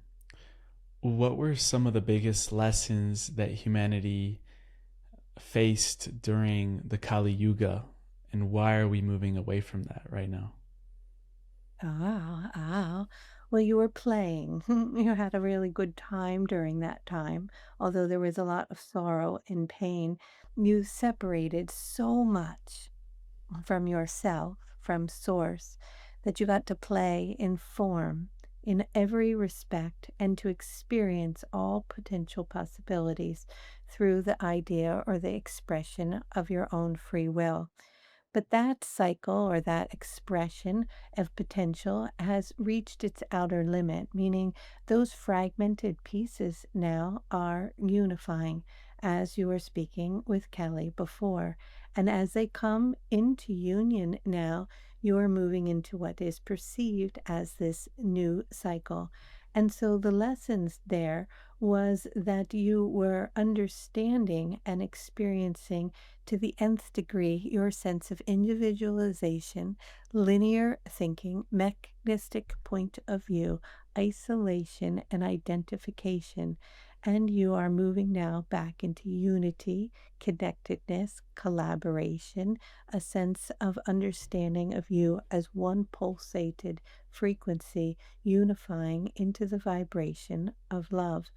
What were some of the biggest lessons that humanity faced during the Kali Yuga, and why are we moving away from that right now? Ah. Well, you were playing. You had a really good time during that time. Although there was a lot of sorrow and pain, you separated so much from yourself, from source, that you got to play in form in every respect and to experience all potential possibilities through the idea or the expression of your own free will. But that cycle or that expression of potential has reached its outer limit, meaning those fragmented pieces now are unifying, as you were speaking with Kelly before. And as they come into union now, you are moving into what is perceived as this new cycle. And so the lessons there was that you were understanding and experiencing to the nth degree your sense of individualization, linear thinking, mechanistic point of view, isolation, and identification. And you are moving now back into unity, connectedness, collaboration, a sense of understanding of you as one pulsated frequency, unifying into the vibration of love.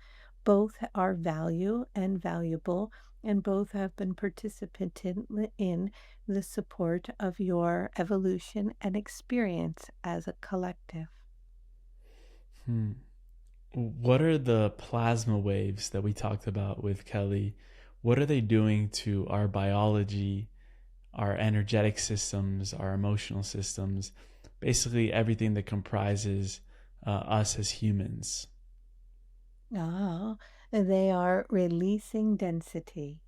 Both are value and valuable, and both have been participant in the support of your evolution and experience as a collective. Hmm. What are the plasma waves that we talked about with Kelly? What are they doing to our biology, our energetic systems, our emotional systems, basically everything that comprises us as humans? Ah, they are releasing density.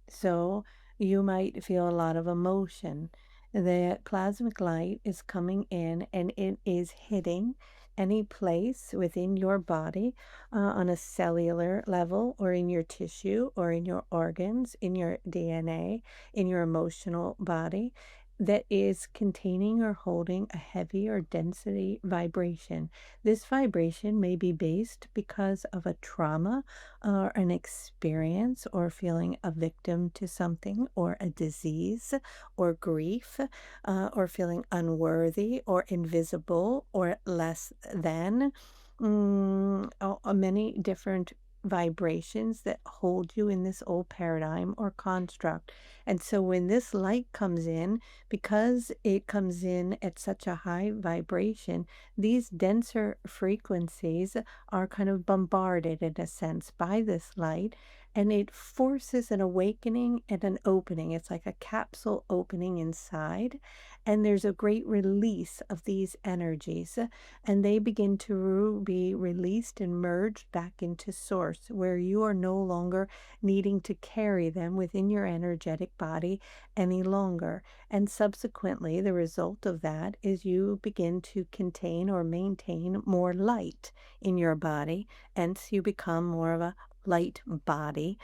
So you might feel a lot of emotion. The plasmic light is coming in and it is hitting any place within your body on a cellular level or in your tissue or in your organs, in your DNA, in your emotional body that is containing or holding a heavy or density vibration. This vibration may be based because of a trauma or an experience or feeling a victim to something or a disease or grief or feeling unworthy or invisible or less than. Many different vibrations that hold you in this old paradigm or construct. And so when this light comes in, because it comes in at such a high vibration, these denser frequencies are kind of bombarded in a sense by this light, and it forces an awakening and an opening. It's like a capsule opening inside, and there's a great release of these energies, and they begin to be released and merged back into source, where you are no longer needing to carry them within your energetic body any longer. And subsequently, the result of that is you begin to contain or maintain more light in your body. Hence, you become more of a light body,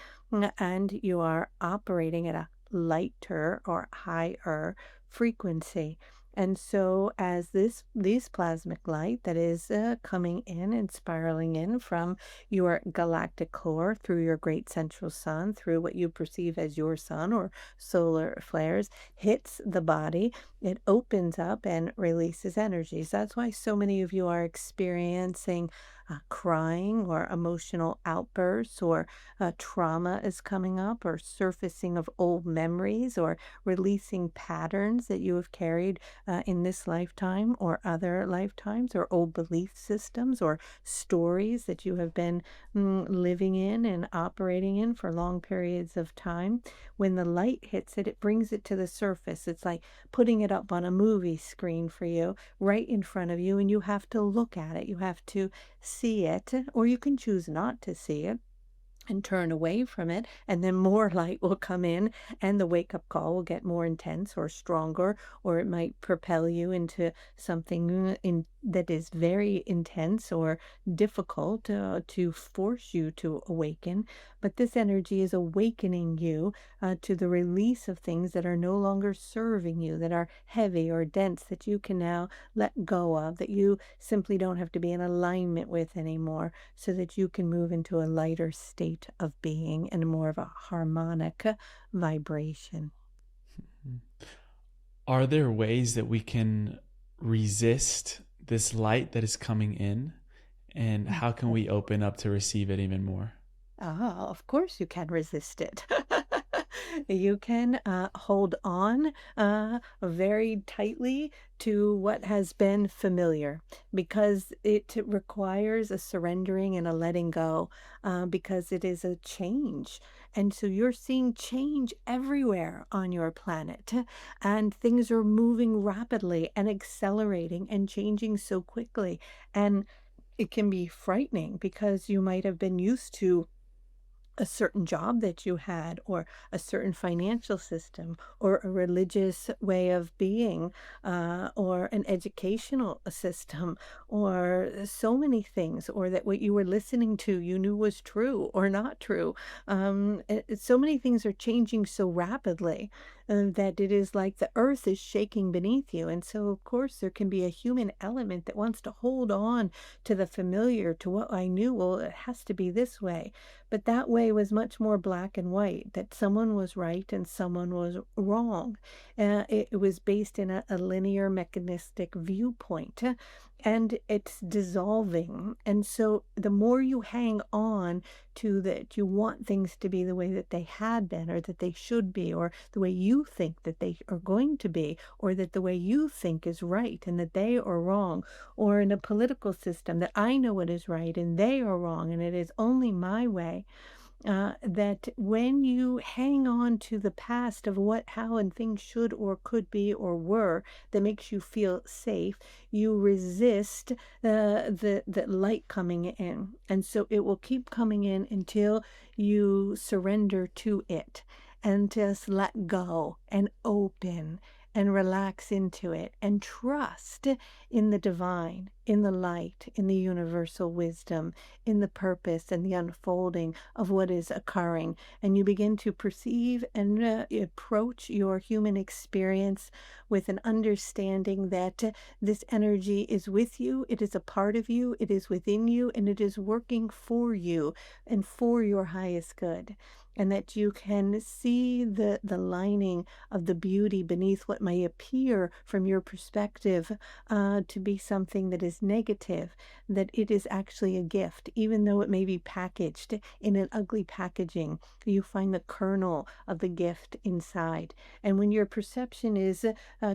and you are operating at a lighter or higher frequency. And so, as this plasmic light that is coming in and spiraling in from your galactic core through your great central sun, through what you perceive as your sun or solar flares, hits the body, it opens up and releases energies. That's why so many of you are experiencing crying or emotional outbursts, or trauma is coming up, or surfacing of old memories, or releasing patterns that you have carried in this lifetime or other lifetimes, or old belief systems or stories that you have been living in and operating in for long periods of time. When the light hits it, it brings it to the surface. It's like putting it up on a movie screen for you, right in front of you, and you have to look at it. You have to see it, or you can choose not to see it and turn away from it, and then more light will come in, and the wake up call will get more intense or stronger, or it might propel you into something that is very intense or difficult to force you to awaken. But this energy is awakening you to the release of things that are no longer serving you, that are heavy or dense, that you can now let go of, that you simply don't have to be in alignment with anymore, so that you can move into a lighter state of being and more of a harmonic vibration. Are there ways that we can resist this light that is coming in? And how can we open up to receive it even more? Ah, of course you can resist it. You can hold on very tightly to what has been familiar, because it requires a surrendering and a letting go, because it is a change. And so you're seeing change everywhere on your planet, and things are moving rapidly and accelerating and changing so quickly. And it can be frightening, because you might have been used to a certain job that you had, or a certain financial system, or a religious way of being, or an educational system, or so many things, or that what you were listening to you knew was true or not true. So many things are changing so rapidly that it is like the earth is shaking beneath you. And so, of course, there can be a human element that wants to hold on to the familiar, to what I knew. Well, it has to be this way. But that way was much more black and white, that someone was right and someone was wrong. It was based in a linear mechanistic viewpoint. and it's dissolving. And so the more you hang on to that, you want things to be the way that they had been, or that they should be, or the way you think that they are going to be, or that the way you think is right and that they are wrong, or in a political system that I know what is right and they are wrong and it is only my way. That when you hang on to the past of what, how, and things should or could be or were, that makes you feel safe, you resist the light coming in, and so it will keep coming in until you surrender to it and just let go and open and relax into it and trust in the divine, in the light, in the universal wisdom, in the purpose and the unfolding of what is occurring. And you begin to perceive and approach your human experience with an understanding that this energy is with you, it is a part of you, it is within you, and it is working for you and for your highest good. And that you can see the lining of the beauty beneath what may appear from your perspective to be something that is negative, that it is actually a gift, even though it may be packaged in an ugly packaging. You find the kernel of the gift inside. And when your perception is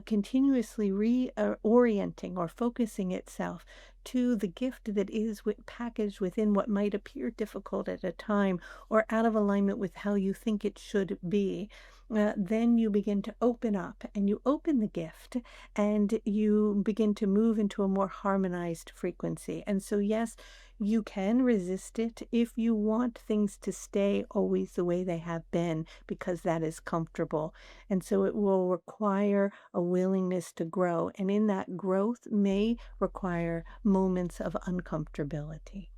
continuously reorienting or focusing itself to the gift that is packaged within what might appear difficult at a time or out of alignment with how you think it should be, then you begin to open up and you open the gift and you begin to move into a more harmonized frequency. And so, yes, you can resist it if you want things to stay always the way they have been, because that is comfortable. And so it will require a willingness to grow. And in that growth may require moments of uncomfortability.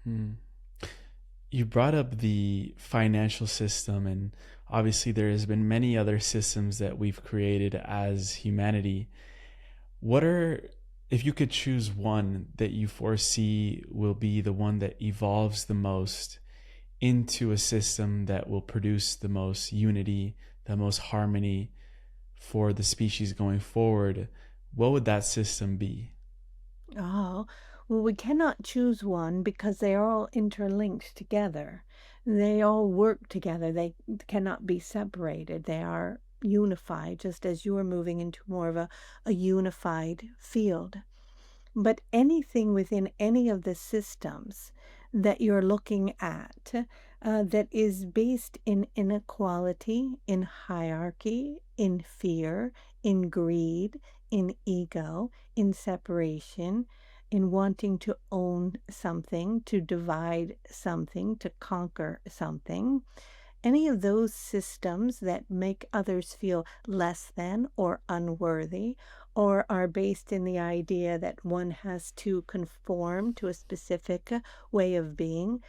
Hmm. You brought up the financial system, and obviously there has been many other systems that we've created as humanity. What are, if you could choose one that you foresee will be the one that evolves the most into a system that will produce the most unity, the most harmony for the species going forward, what would that system be? Oh, well, we cannot choose one because they are all interlinked together. They all work together. They cannot be separated. They are unified, just as you are moving into more of a unified field. But anything within any of the systems that you're looking at that is based in inequality, in hierarchy, in fear, in greed, in ego, in separation, in wanting to own something, to divide something, to conquer something, any of those systems that make others feel less than or unworthy, or are based in the idea that one has to conform to a specific way of being,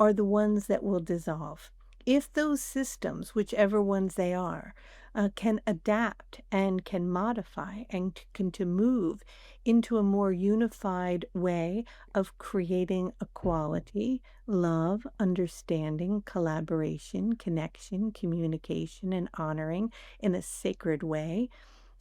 are the ones that will dissolve. If those systems, whichever ones they are, can adapt and can modify and can to move into a more unified way of creating equality, love, understanding, collaboration, connection, communication, and honoring in a sacred way,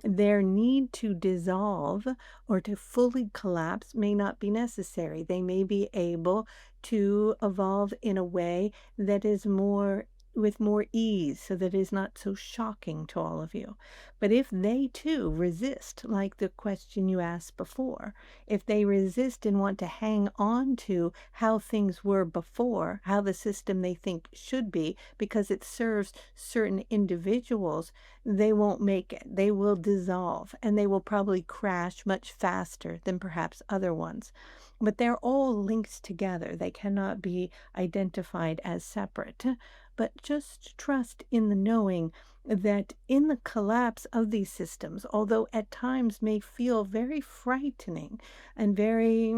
their need to dissolve or to fully collapse may not be necessary. They may be able to evolve in a way that is more with more ease, so that it is not so shocking to all of you. But if they too resist, like the question you asked before, if they resist and want to hang on to how things were before, how the system they think should be, because it serves certain individuals, they won't make it. They will dissolve and they will probably crash much faster than perhaps other ones. But they're all linked together. They cannot be identified as separate. But just trust in the knowing that in the collapse of these systems, although at times may feel very frightening and very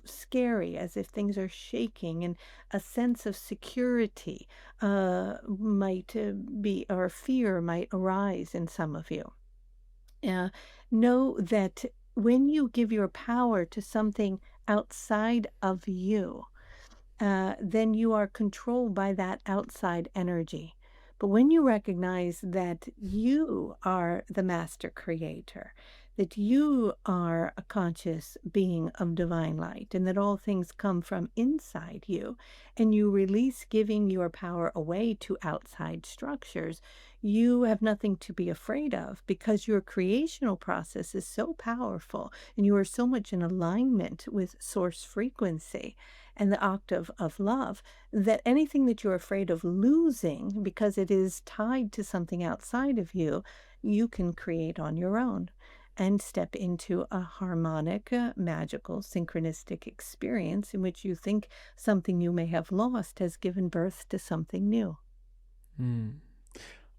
scary, as if things are shaking and a sense of security might be, or fear might arise in some of you. Uh, know that when you give your power to something outside of you, then you are controlled by that outside energy. But when you recognize that you are the master creator, that you are a conscious being of divine light and that all things come from inside you, and you release giving your power away to outside structures, you have nothing to be afraid of because your creational process is so powerful and you are so much in alignment with source frequency and the octave of love that anything that you're afraid of losing because it is tied to something outside of you, you can create on your own and step into a harmonic, magical, synchronistic experience in which you think something you may have lost has given birth to something new. Mm.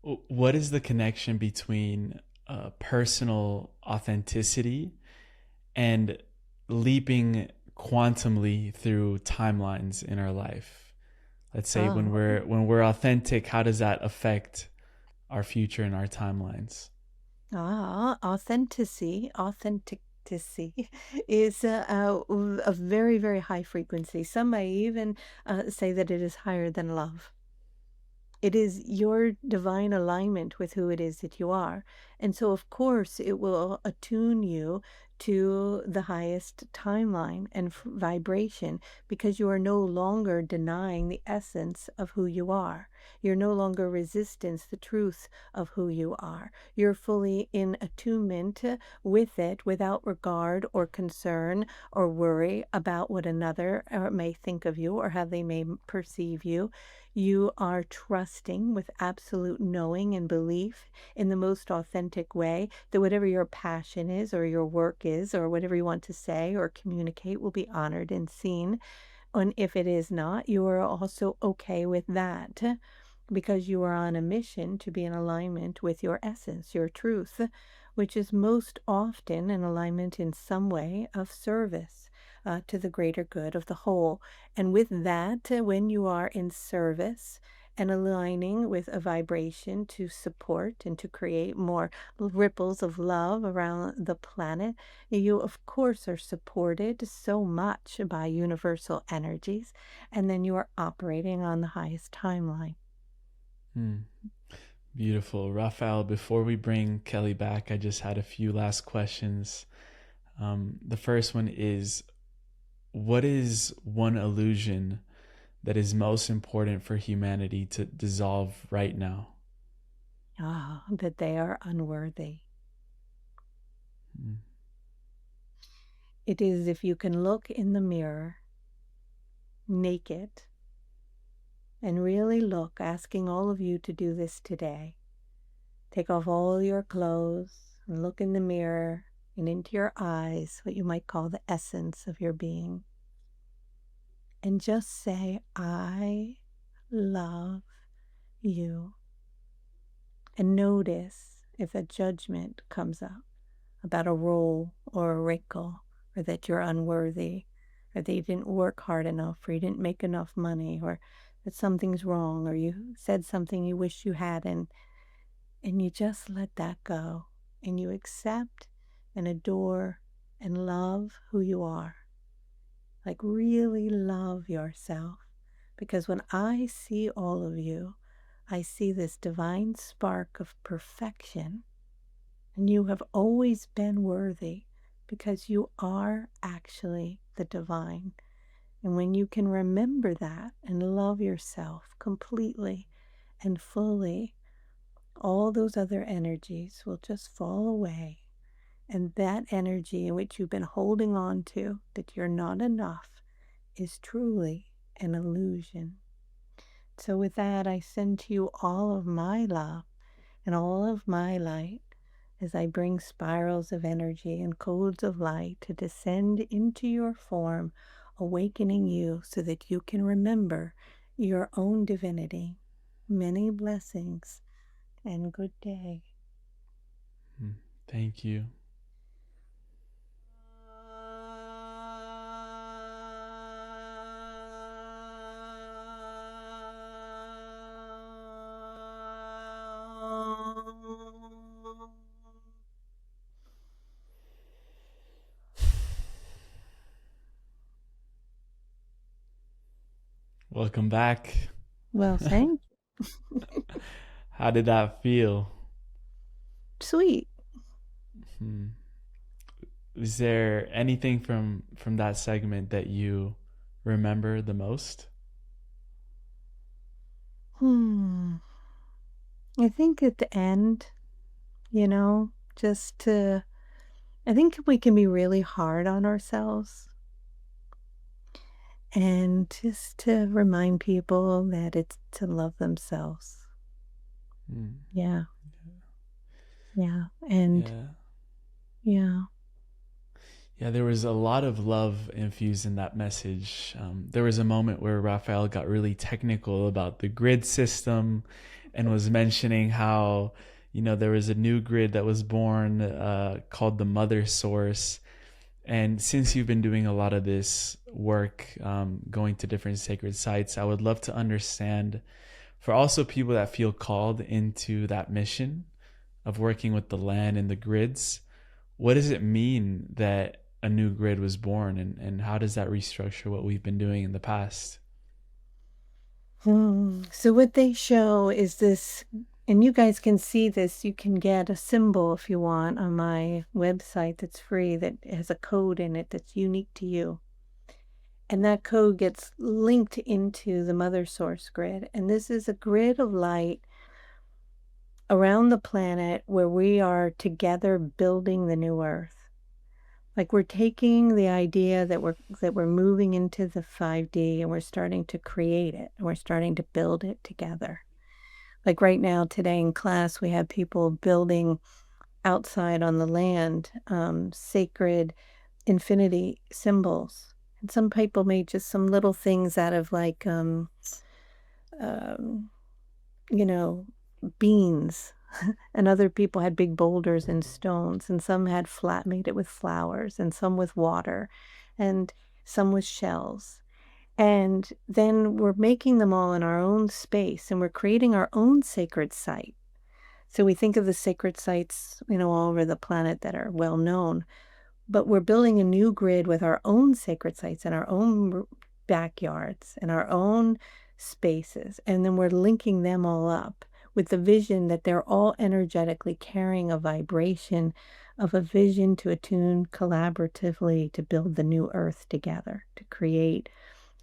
What is the connection between personal authenticity and leaping quantumly through timelines in our life? Let's say when Oh, we're authentic, how does that affect our future and our timelines? authenticity is a very, very high frequency. Some may even say that it is higher than love. It is your divine alignment with who it is that you are. And so, of course, it will attune you to the highest timeline and vibration because you are no longer denying the essence of who you are. You're no longer resisting the truth of who you are. You're fully in attunement with it without regard or concern or worry about what another may think of you or how they may perceive you. You are trusting with absolute knowing and belief in the most authentic way that whatever your passion is, or your work is, or whatever you want to say or communicate will be honored and seen. And if it is not, you are also okay with that because you are on a mission to be in alignment with your essence, your truth, which is most often an alignment in some way of service to the greater good of the whole. And with that, when you are in service and aligning with a vibration to support and to create more ripples of love around the planet, you, of course, are supported so much by universal energies. And then you are operating on the highest timeline. Hmm. Beautiful. Raphael, before we bring Kelly back, I just had a few last questions. The first one is, what is one illusion that is most important for humanity to dissolve right now? Ah, that they are unworthy. Hmm. It is if you can look in the mirror naked and really look, asking all of you to do this today. Take off all your clothes and look in the mirror and into your eyes, what you might call the essence of your being. And just say, I love you. And notice if a judgment comes up about a role or a wrinkle, or that you're unworthy, or that you didn't work hard enough, or you didn't make enough money, or that something's wrong, or you said something you wish you hadn't, and you just let that go, and you accept and adore and love who you are. Like, really love yourself. Because when I see all of you, I see this divine spark of perfection. And you have always been worthy because you are actually the divine. And when you can remember that and love yourself completely and fully, all those other energies will just fall away. And that energy in which you've been holding on to, that you're not enough, is truly an illusion. So, with that, I send to you all of my love and all of my light as I bring spirals of energy and codes of light to descend into your form, awakening you so that you can remember your own divinity. Many blessings and good day. Hmm. Thank you. Welcome back. Well, thank How did that feel? you. Sweet. Hmm. is there anything from that segment that you remember the most? Hmm. I think at the end, you know, just to, I think we can be really hard on ourselves, and just to remind people that it's to love themselves. Mm. Yeah. Yeah. And Yeah. yeah. Yeah, there was a lot of love infused in that message. There was a moment where Raphael got really technical about the grid system and was mentioning how, there was a new grid that was born called the Mother Source. And since you've been doing a lot of this work, going to different sacred sites, I would love to understand for also people that feel called into that mission of working with the land and the grids, what does it mean that a new grid was born, and how does that restructure what we've been doing in the past? So what they show is this, and you guys can see this. You can get a symbol if you want on my website that's free, that has a code in it that's unique to you. And that code gets linked into the mother source grid. And this is a grid of light around the planet where we are together building the new earth. Like we're taking the idea that we're moving into the 5D, and we're starting to create it, and we're starting to build it together. Like right now, today in class, we had people building outside on the land sacred infinity symbols. And some people made just some little things out of like, um, you know, beans. And other people had big boulders and stones, and some had made it with flowers, and some with water, and some with shells. And then we're making them all in our own space, and we're creating our own sacred site. So we think of the sacred sites, all over the planet that are well known, but we're building a new grid with our own sacred sites and our own backyards and our own spaces. And then we're linking them all up with the vision that they're all energetically carrying a vibration of a vision to attune collaboratively to build the new earth together, to create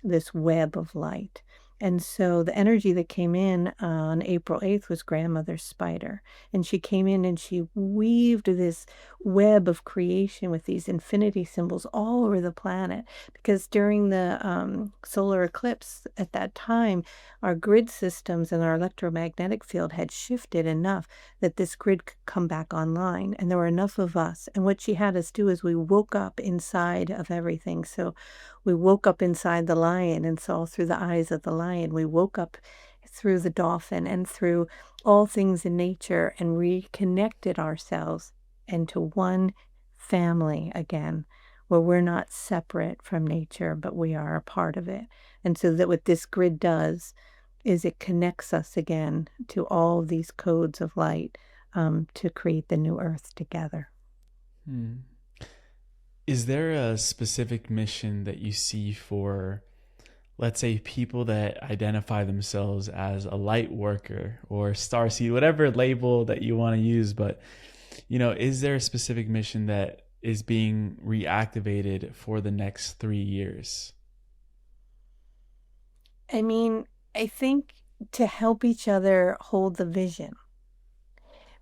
this web of light. And so the energy that came in on April 8th was Grandmother Spider. And she came in and she weaved this web of creation with these infinity symbols all over the planet. Because during the solar eclipse at that time, our grid systems and our electromagnetic field had shifted enough that this grid could come back online. And there were enough of us. And what she had us do is we woke up inside of everything. So we woke up inside the lion and saw through the eyes of the lion. We woke up through the dolphin and through all things in nature, and reconnected ourselves into one family again, where we're not separate from nature, but we are a part of it. And so that what this grid does is it connects us again to all these codes of light, to create the new earth together. Hmm. Is there a specific mission that you see for, let's say, people that identify themselves as a light worker or starseed, whatever label that you want to use? But, is there a specific mission that is being reactivated for the next 3 years? I mean, I think to help each other hold the vision,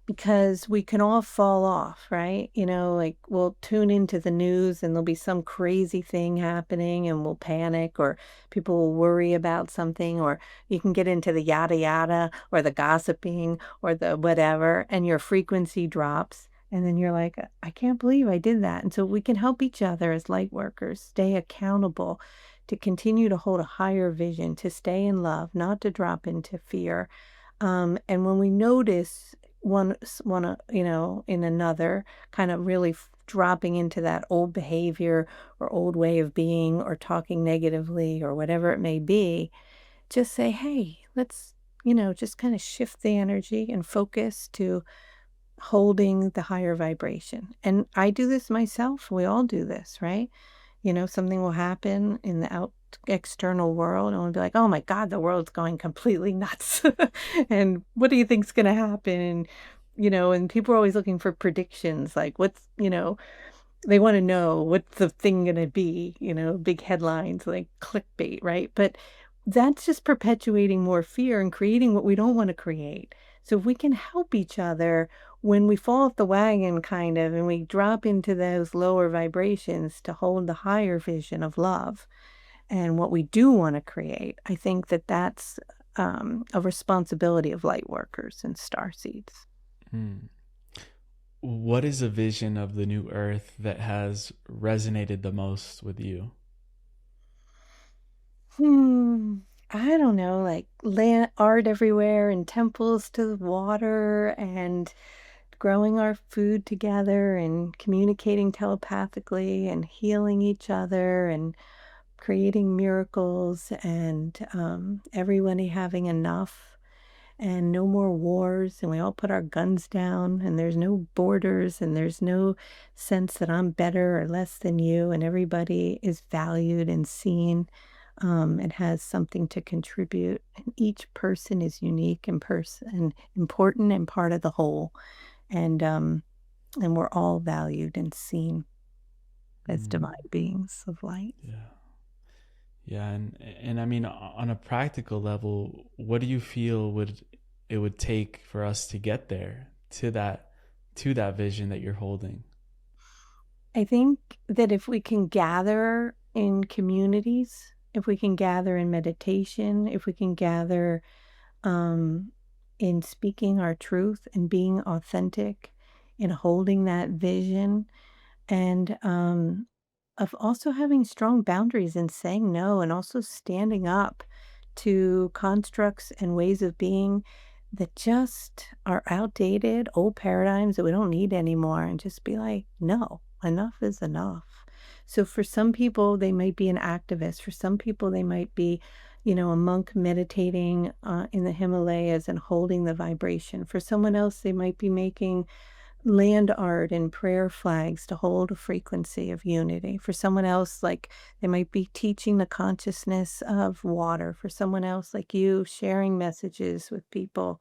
because we can all fall off, right? Like we'll tune into the news and there'll be some crazy thing happening and we'll panic, or people will worry about something, or you can get into the yada yada or the gossiping or the whatever, and your frequency drops. And then you're like, I can't believe I did that. And so we can help each other as light workers stay accountable, to continue to hold a higher vision, to stay in love, not to drop into fear. And when we notice one, in another, kind of really dropping into that old behavior or old way of being, or talking negatively or whatever it may be, just say, hey, let's, just kind of shift the energy and focus to holding the higher vibration. And I do this myself. We all do this, right? Something will happen in the external world, and we'll be like, oh my God, the world's going completely nuts. And what do you think's going to happen? And people are always looking for predictions, like what's, They wanna know what's the thing gonna be, big headlines like clickbait, right? But that's just perpetuating more fear and creating what we don't wanna create. So if we can help each other when we fall off the wagon kind of and we drop into those lower vibrations to hold the higher vision of love and what we do wanna create, I think that that's, a responsibility of light workers and star seeds. Hmm. What is a vision of the new earth that has resonated the most with you? Hmm. I don't know, like land art everywhere and temples to the water and growing our food together and communicating telepathically and healing each other and creating miracles and everybody having enough and no more wars and we all put our guns down and there's no borders and there's no sense that I'm better or less than you and everybody is valued and seen and has something to contribute and each person is unique and person important and part of the whole and we're all valued and seen as Hmm. divine beings of light. Yeah. Yeah, and I mean, on a practical level, what do you feel would take for us to get there to that vision that you're holding? I think that if we can gather in communities, if we can gather in meditation, if we can gather um, in speaking our truth and being authentic, in holding that vision, and of also having strong boundaries and saying no, and also standing up to constructs and ways of being that just are outdated, old paradigms that we don't need anymore, and just be like, no, enough is enough. So for some people, they might be an activist. For some people, they might be, a monk meditating in the Himalayas and holding the vibration. For someone else, they might be making land art and prayer flags to hold a frequency of unity. For someone else, like they might be teaching the consciousness of water. For someone else, like you, sharing messages with people.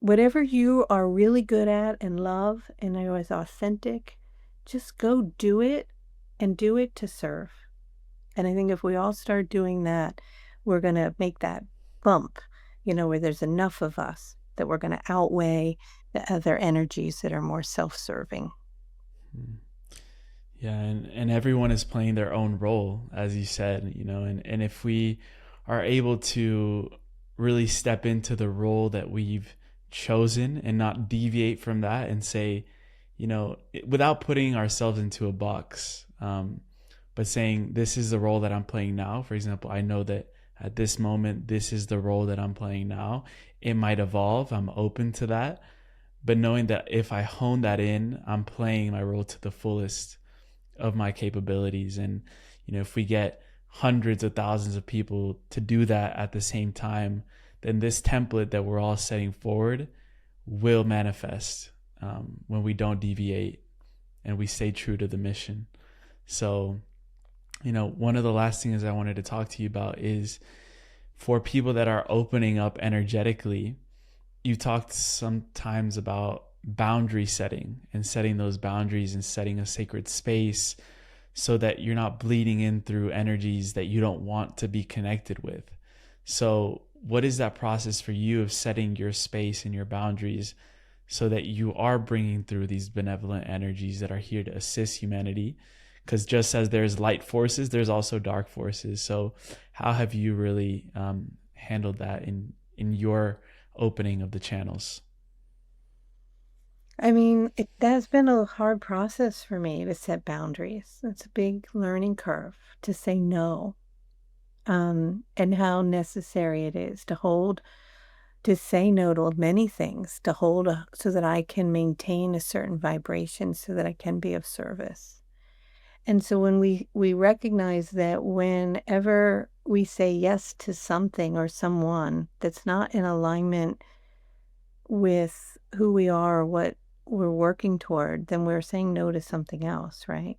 Whatever you are really good at and love and are as authentic, just go do it and do it to serve. And I think if we all start doing that, we're going to make that bump, where there's enough of us that we're going to outweigh the other energies that are more self serving. Hmm. Yeah, and everyone is playing their own role, as you said, and if we are able to really step into the role that we've chosen and not deviate from that and say, without putting ourselves into a box, but saying, this is the role that I'm playing now. For example, I know that at this moment, this is the role that I'm playing now. It might evolve. I'm open to that. But knowing that if I hone that in, I'm playing my role to the fullest of my capabilities. And if we get hundreds of thousands of people to do that at the same time, then this template that we're all setting forward will manifest, when we don't deviate and we stay true to the mission. So one of the last things I wanted to talk to you about is for people that are opening up energetically. You talked sometimes about boundary setting and setting those boundaries and setting a sacred space so that you're not bleeding in through energies that you don't want to be connected with. So, what is that process for you of setting your space and your boundaries so that you are bringing through these benevolent energies that are here to assist humanity? Because just as there's light forces, there's also dark forces. So, how have you really handled that in your opening of the channels? I mean, it has been a hard process for me to set boundaries. It's a big learning curve to say no, and how necessary it is to say no to many things, to hold so that I can maintain a certain vibration so that I can be of service. And so when we recognize that whenever we say yes to something or someone that's not in alignment with who we are or what we're working toward, then we're saying no to something else, right?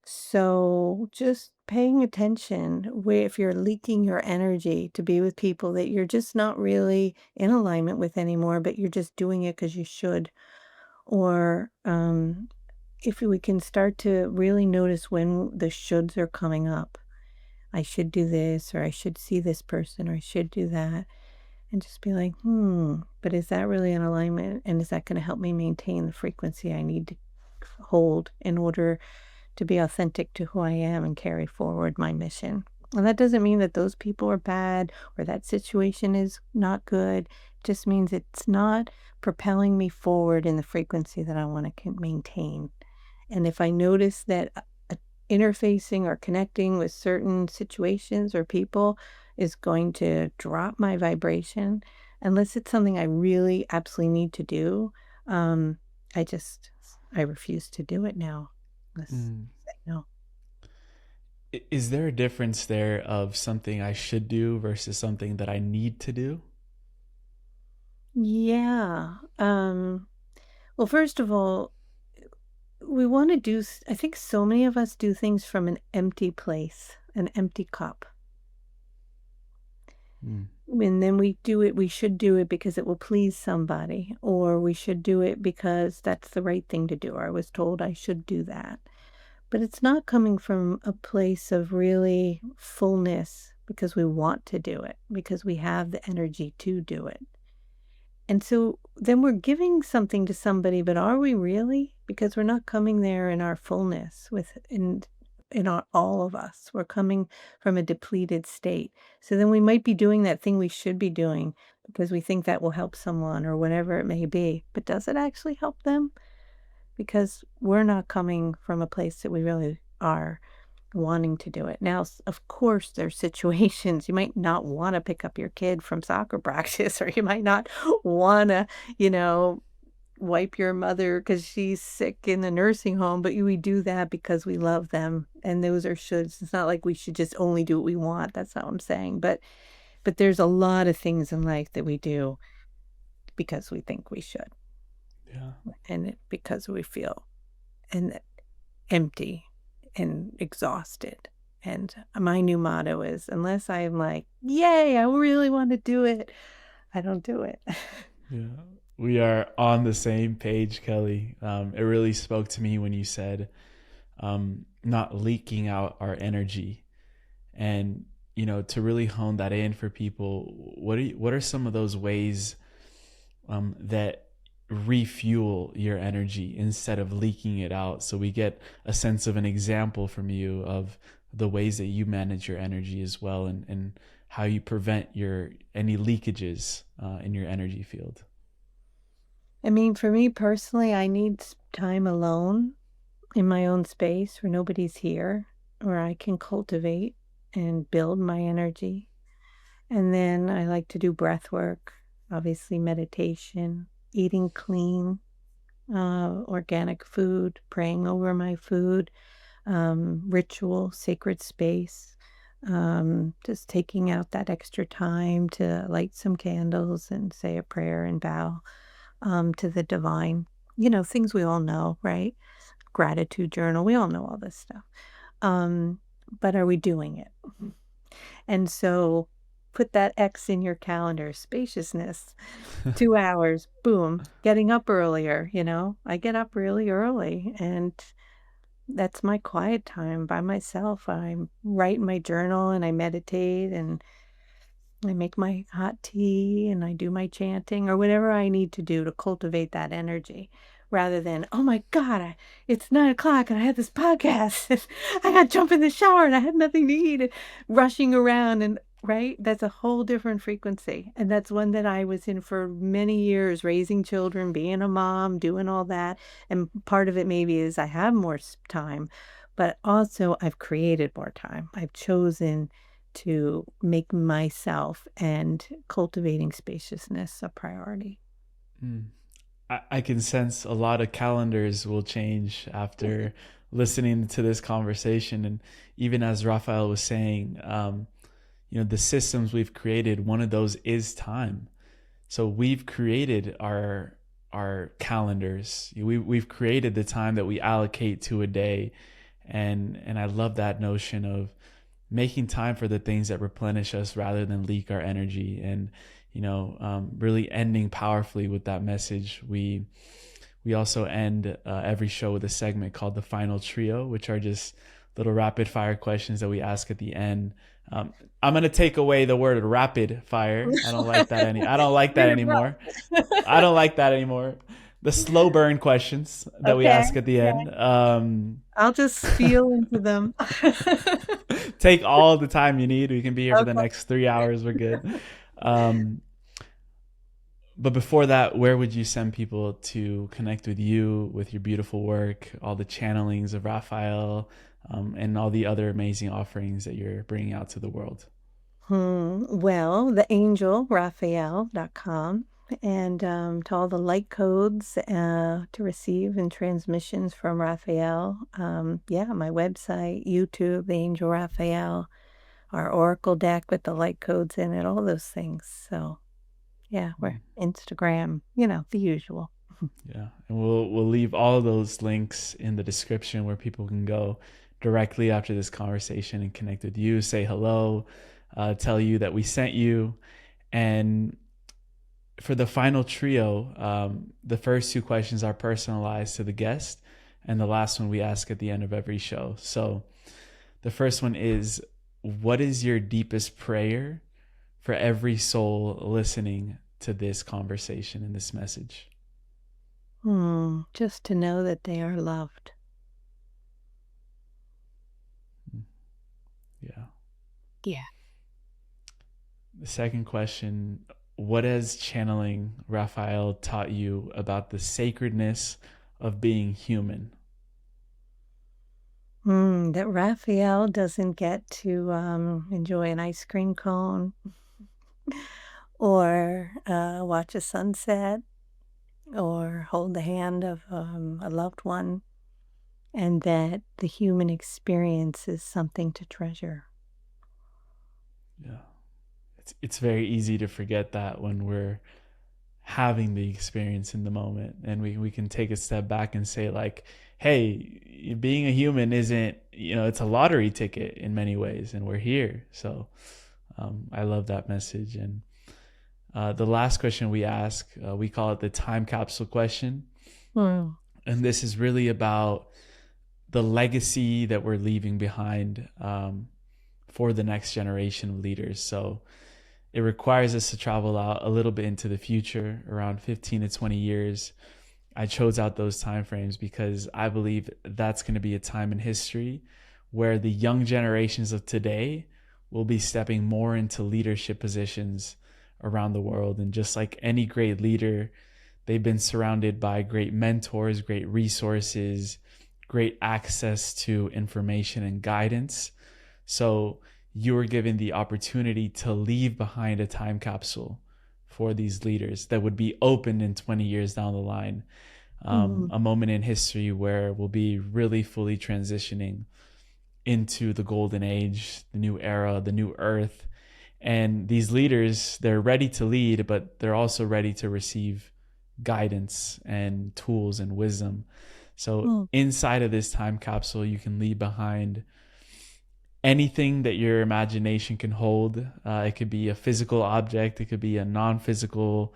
So just paying attention where if you're leaking your energy to be with people that you're just not really in alignment with anymore, but you're just doing it because you should, or if we can start to really notice when the shoulds are coming up, I should do this, or I should see this person, or I should do that, and just be like, but is that really in alignment? And is that going to help me maintain the frequency I need to hold in order to be authentic to who I am and carry forward my mission? And that doesn't mean that those people are bad or that situation is not good. It just means it's not propelling me forward in the frequency that I want to maintain. And if I notice that interfacing or connecting with certain situations or people is going to drop my vibration, unless it's something I really absolutely need to do, um, I refuse to do it now. Let's Mm. say no. Is there a difference there of something I should do versus something that I need to do? Yeah. Well, first of all, we want to I think so many of us do things from an empty place, an empty cup. Mm. And then we should do it because it will please somebody, or we should do it because that's the right thing to do. I was told I should do that. But it's not coming from a place of really fullness because we want to do it, because we have the energy to do it. And so then we're giving something to somebody, but are we really? Because we're not coming there in our fullness in our all of us. We're coming from a depleted state. So then we might be doing that thing we should be doing because we think that will help someone or whatever it may be. But does it actually help them? Because we're not coming from a place that we really are wanting to do it. Now, of course, there's situations you might not want to pick up your kid from soccer practice, or you might not want to, you know, wipe your mother because she's sick in the nursing home, but we do that because we love them. And those are shoulds. It's not like we should just only do what we want. That's not what I'm saying. But there's a lot of things in life that we do because we think we should, Yeah. and because we feel and empty and exhausted. And my new motto is, unless I'm like, yay, I really want to do it, I don't do it. Yeah. We are on the same page, Kelly. It really spoke to me when you said not leaking out our energy. And, to really hone that in for people, what are some of those ways that refuel your energy instead of leaking it out, so we get a sense of an example from you of the ways that you manage your energy as well, and how you prevent any leakages in your energy field? I mean, for me personally, I need time alone in my own space where nobody's here, where I can cultivate and build my energy. And then I like to do breath work, obviously meditation, eating clean, organic food, praying over my food, ritual, sacred space, just taking out that extra time to light some candles and say a prayer and bow to the divine. Things we all know, right? Gratitude journal, we all know all this stuff. But are we doing it? And so put that X in your calendar, spaciousness, 2 hours, boom, getting up earlier. I get up really early, and that's my quiet time by myself. I write in my journal and I meditate and I make my hot tea and I do my chanting or whatever I need to do to cultivate that energy rather than, oh my God, it's 9 o'clock and I had this podcast. I got to jump in the shower and I had nothing to eat and rushing around. And right, that's a whole different frequency. And that's one that I was in for many years, raising children, being a mom, doing all that. And part of it maybe is I have more time, but also I've created more time. I've chosen to make myself and cultivating spaciousness a priority. Mm. I can sense a lot of calendars will change after listening to this conversation. And even as Raphael was saying, the systems we've created, one of those is time. So we've created our calendars. We've created the time that we allocate to a day. And I love that notion of making time for the things that replenish us rather than leak our energy. And really ending powerfully with that message. We we also end every show with a segment called the Final Trio, which are just little rapid fire questions that we ask at the end. I'm gonna take away the word rapid fire. I don't like that I don't like that anymore. I don't like that anymore. The slow burn questions that we Okay. ask at the end. I'll just feel into them. Take all the time you need. We can be here for the Okay. next 3 hours. We're good. Um, but before that, where would you send people to connect with you, with your beautiful work, all the channelings of Raphael, and all the other amazing offerings that you're bringing out to the world? Well, the angel Raphael.com, and to all the light codes to receive and transmissions from Raphael. Yeah, my website, YouTube, the angel Raphael, our oracle deck with the light codes in it, all those things. So yeah, we're Instagram, the usual. Yeah, and we'll leave all of those links in the description where people can go directly after this conversation and connect with you, say hello, tell you that we sent you. And for the final trio, the first two questions are personalized to the guest, and the last one we ask at the end of every show. So the first one is, what is your deepest prayer for every soul listening to this conversation and this message? Just to know that they are loved. Yeah. Yeah. The second question, what has channeling Raphael taught you about the sacredness of being human? That Raphael doesn't get to enjoy an ice cream cone or watch a sunset or hold the hand of a loved one, and that the human experience is something to treasure. Yeah. It's very easy to forget that when we're having the experience in the moment, and we can take a step back and say, like, hey, being a human isn't, it's a lottery ticket in many ways, and we're here. So I love that message. And the last question we ask, we call it the time capsule question. Mm. And this is really about the legacy that we're leaving behind for the next generation of leaders. So it requires us to travel out a little bit into the future, around 15 to 20 years. I chose out those timeframes because I believe that's going to be a time in history where the young generations of today will be stepping more into leadership positions around the world. And just like any great leader, they've been surrounded by great mentors, great resources, great access to information and guidance. So you were given the opportunity to leave behind a time capsule for these leaders that would be open in 20 years down the line. A moment in history where we'll be really fully transitioning into the golden age, the new era, the new earth. And these leaders, they're ready to lead, but they're also ready to receive guidance and tools and wisdom. So Mm. inside of this time capsule, you can leave behind anything that your imagination can hold. It could be a physical object, it could be a non-physical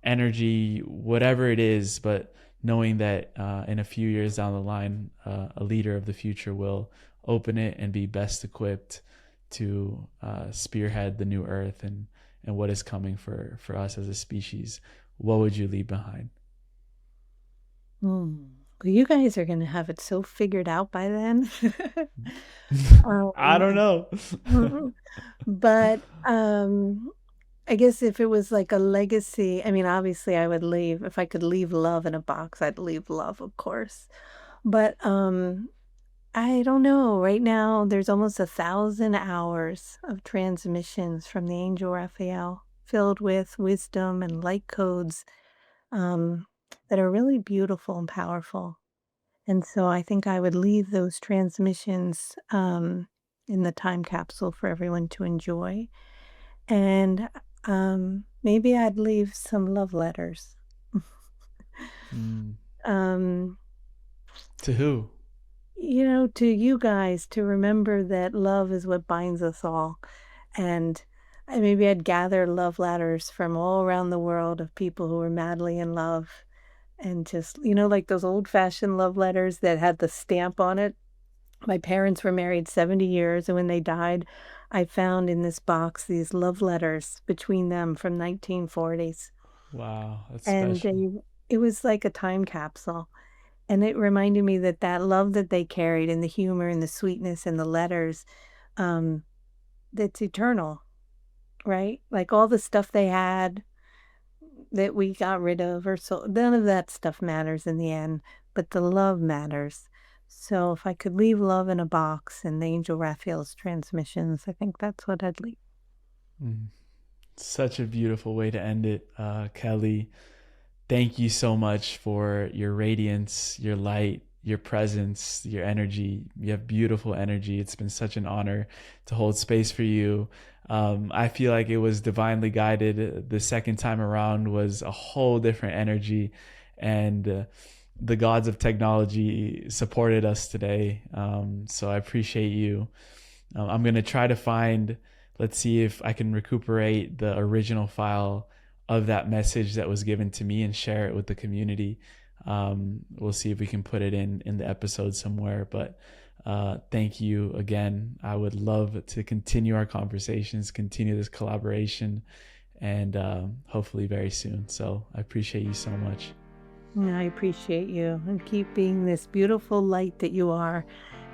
energy, whatever it is, but knowing that in a few years down the line, a leader of the future will open it and be best equipped to spearhead the new earth and what is coming for us as a species. What would you leave behind? Well, you guys are going to have it so figured out by then. I don't um, know. but I guess if it was like a legacy, I mean, obviously I would leave, if I could leave love in a box, I'd leave love, of course. But I don't know. Right now, there's almost 1,000 hours of transmissions from the angel Raphael, filled with wisdom and light codes um, that are really beautiful and powerful. And so I think I would leave those transmissions in the time capsule for everyone to enjoy. And maybe I'd leave some love letters. Mm. um, To who? to you guys, to remember that love is what binds us all. And maybe I'd gather love letters from all around the world of people who are madly in love, and just, like those old-fashioned love letters that had the stamp on it. My parents were married 70 years, and when they died, I found in this box these love letters between them from 1940s, Wow, that's and special. it was like a time capsule, and it reminded me that that love that they carried and the humor and the sweetness and the letters, um, that's eternal, right? Like, all the stuff they had that we got rid of or so none of that stuff matters in the end, but the love matters. So if I could leave love in a box and the Angel Raphael's transmissions, I think that's what I'd leave. Mm. Such a beautiful way to end it, Kelly. Thank you so much for your radiance, your light, your presence, your energy. You have beautiful energy. It's been such an honor to hold space for you. I feel like it was divinely guided. The second time around was a whole different energy, and the gods of technology supported us today. So I appreciate you. I'm going to try to find, let's see if I can recuperate the original file of that message that was given to me and share it with the community. We'll see if we can put it in the episode somewhere. But thank you again. I would love to continue our conversations, continue this collaboration, and hopefully very soon. So I appreciate you so much. I appreciate you, and keep being this beautiful light that you are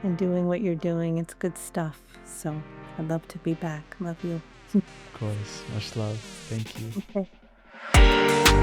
and doing what you're doing. It's good stuff. So I'd love to be back. Love you. Of course. Much love. Thank you. Okay.